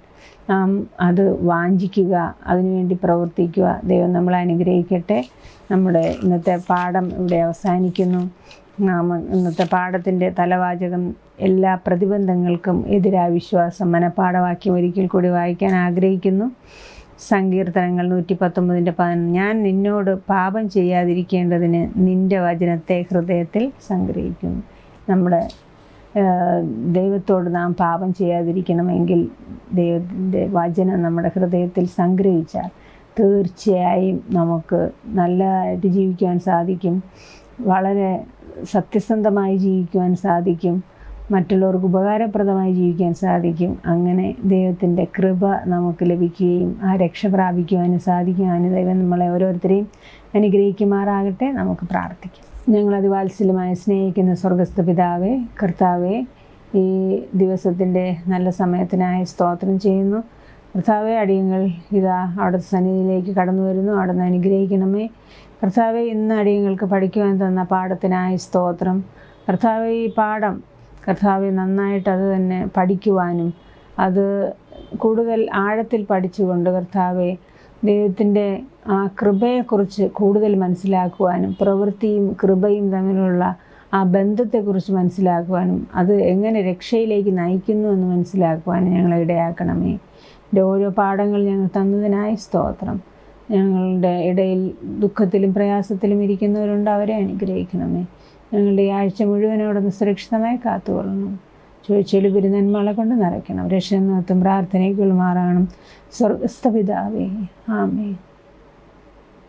നാം അത് വാഞ്ചിക്കുക, അതിനുവേണ്ടി പ്രവർത്തിക്കുക. ദൈവം നമ്മളെ അനുഗ്രഹിക്കട്ടെ. നമ്മുടെ ഇന്നത്തെ പാഠം ഇവിടെ അവസാനിക്കുന്നു. ഇന്നത്തെ പാഠത്തിൻ്റെ തലവാചകം എല്ലാ പ്രതിബന്ധങ്ങൾക്കും എതിരായ വിശ്വാസം. മനഃപ്പാഠവാക്യം ഒരിക്കൽ കൂടി വായിക്കാൻ ആഗ്രഹിക്കുന്നു. സങ്കീർത്തനങ്ങൾ 119:11. ഞാൻ നിന്നോട് പാപം ചെയ്യാതിരിക്കേണ്ടതിന് നിൻ്റെ വചനത്തെ ഹൃദയത്തിൽ സംഗ്രഹിക്കുന്നു. നമ്മുടെ ദൈവത്തോട് നാം പാപം ചെയ്യാതിരിക്കണമെങ്കിൽ ദൈവത്തിൻ്റെ വചനം നമ്മുടെ ഹൃദയത്തിൽ സംഗ്രഹിച്ചാൽ തീർച്ചയായും നമുക്ക് നല്ലതായിട്ട് ജീവിക്കുവാൻ സാധിക്കും. വളരെ സത്യസന്ധമായി ജീവിക്കുവാൻ സാധിക്കും. മറ്റുള്ളവർക്ക് ഉപകാരപ്രദമായി ജീവിക്കാൻ സാധിക്കും. അങ്ങനെ ദൈവത്തിൻ്റെ കൃപ നമുക്ക് ലഭിക്കുകയും ആ രക്ഷ പ്രാപിക്കുവാനും സാധിക്കുവാനും ദൈവം നമ്മളെ ഓരോരുത്തരെയും അനുഗ്രഹിക്കുമാറാകട്ടെ. നമുക്ക് പ്രാർത്ഥിക്കാം. ഞങ്ങൾ അതിവാത്സല്യമായി സ്നേഹിക്കുന്ന സ്വർഗസ്ഥ പിതാവേ, കർത്താവേ, ഈ ദിവസത്തിൻ്റെ നല്ല സമയത്തിനായി സ്തോത്രം ചെയ്യുന്നു. കർത്താവെ, അടിയങ്ങൾ ഇതാ അവിടുത്തെ സന്നിധിയിലേക്ക് കടന്നു വരുന്നു. അവിടുന്ന് അനുഗ്രഹിക്കണമേ. കർത്താവെ, ഇന്ന് അടിയങ്ങൾക്ക് പഠിക്കുവാൻ തന്ന പാഠത്തിനായി സ്തോത്രം. കർത്താവെ, ഈ പാഠം കർത്താവെ നന്നായിട്ട് അത് തന്നെ പഠിക്കുവാനും അത് കൂടുതൽ ആഴത്തിൽ പഠിച്ചുകൊണ്ട് കർത്താവെ ദൈവത്തിൻ്റെ ആ കൃപയെക്കുറിച്ച് കൂടുതൽ മനസ്സിലാക്കുവാനും പ്രവൃത്തിയും കൃപയും തമ്മിലുള്ള ആ ബന്ധത്തെക്കുറിച്ച് മനസ്സിലാക്കുവാനും അത് എങ്ങനെ രക്ഷയിലേക്ക് നയിക്കുന്നു എന്ന് മനസ്സിലാക്കുവാനും ഞങ്ങളെ ഇടയാക്കണമേ. ഓരോ പാഠങ്ങൾ ഞങ്ങൾ തന്നതിനായി സ്തോത്രം. ഞങ്ങളുടെ ഇടയിൽ ദുഃഖത്തിലും പ്രയാസത്തിലും ഇരിക്കുന്നവരുണ്ട്, അവരെ അനുഗ്രഹിക്കണമേ. ഞങ്ങളുടെ ഈ ആഴ്ച മുഴുവനോടൊന്ന് സുരക്ഷിതമായി കാത്തുകൊള്ളണം. ചോദിച്ചാൽ നന്മകളെ കൊണ്ട് നിറയ്ക്കണം. രക്ഷ നിമിത്തം പ്രാർത്ഥനയ്ക്കുൾ മാറണം. സ്വർഗസ്ഥ പിതാവേ, ആമേൻ.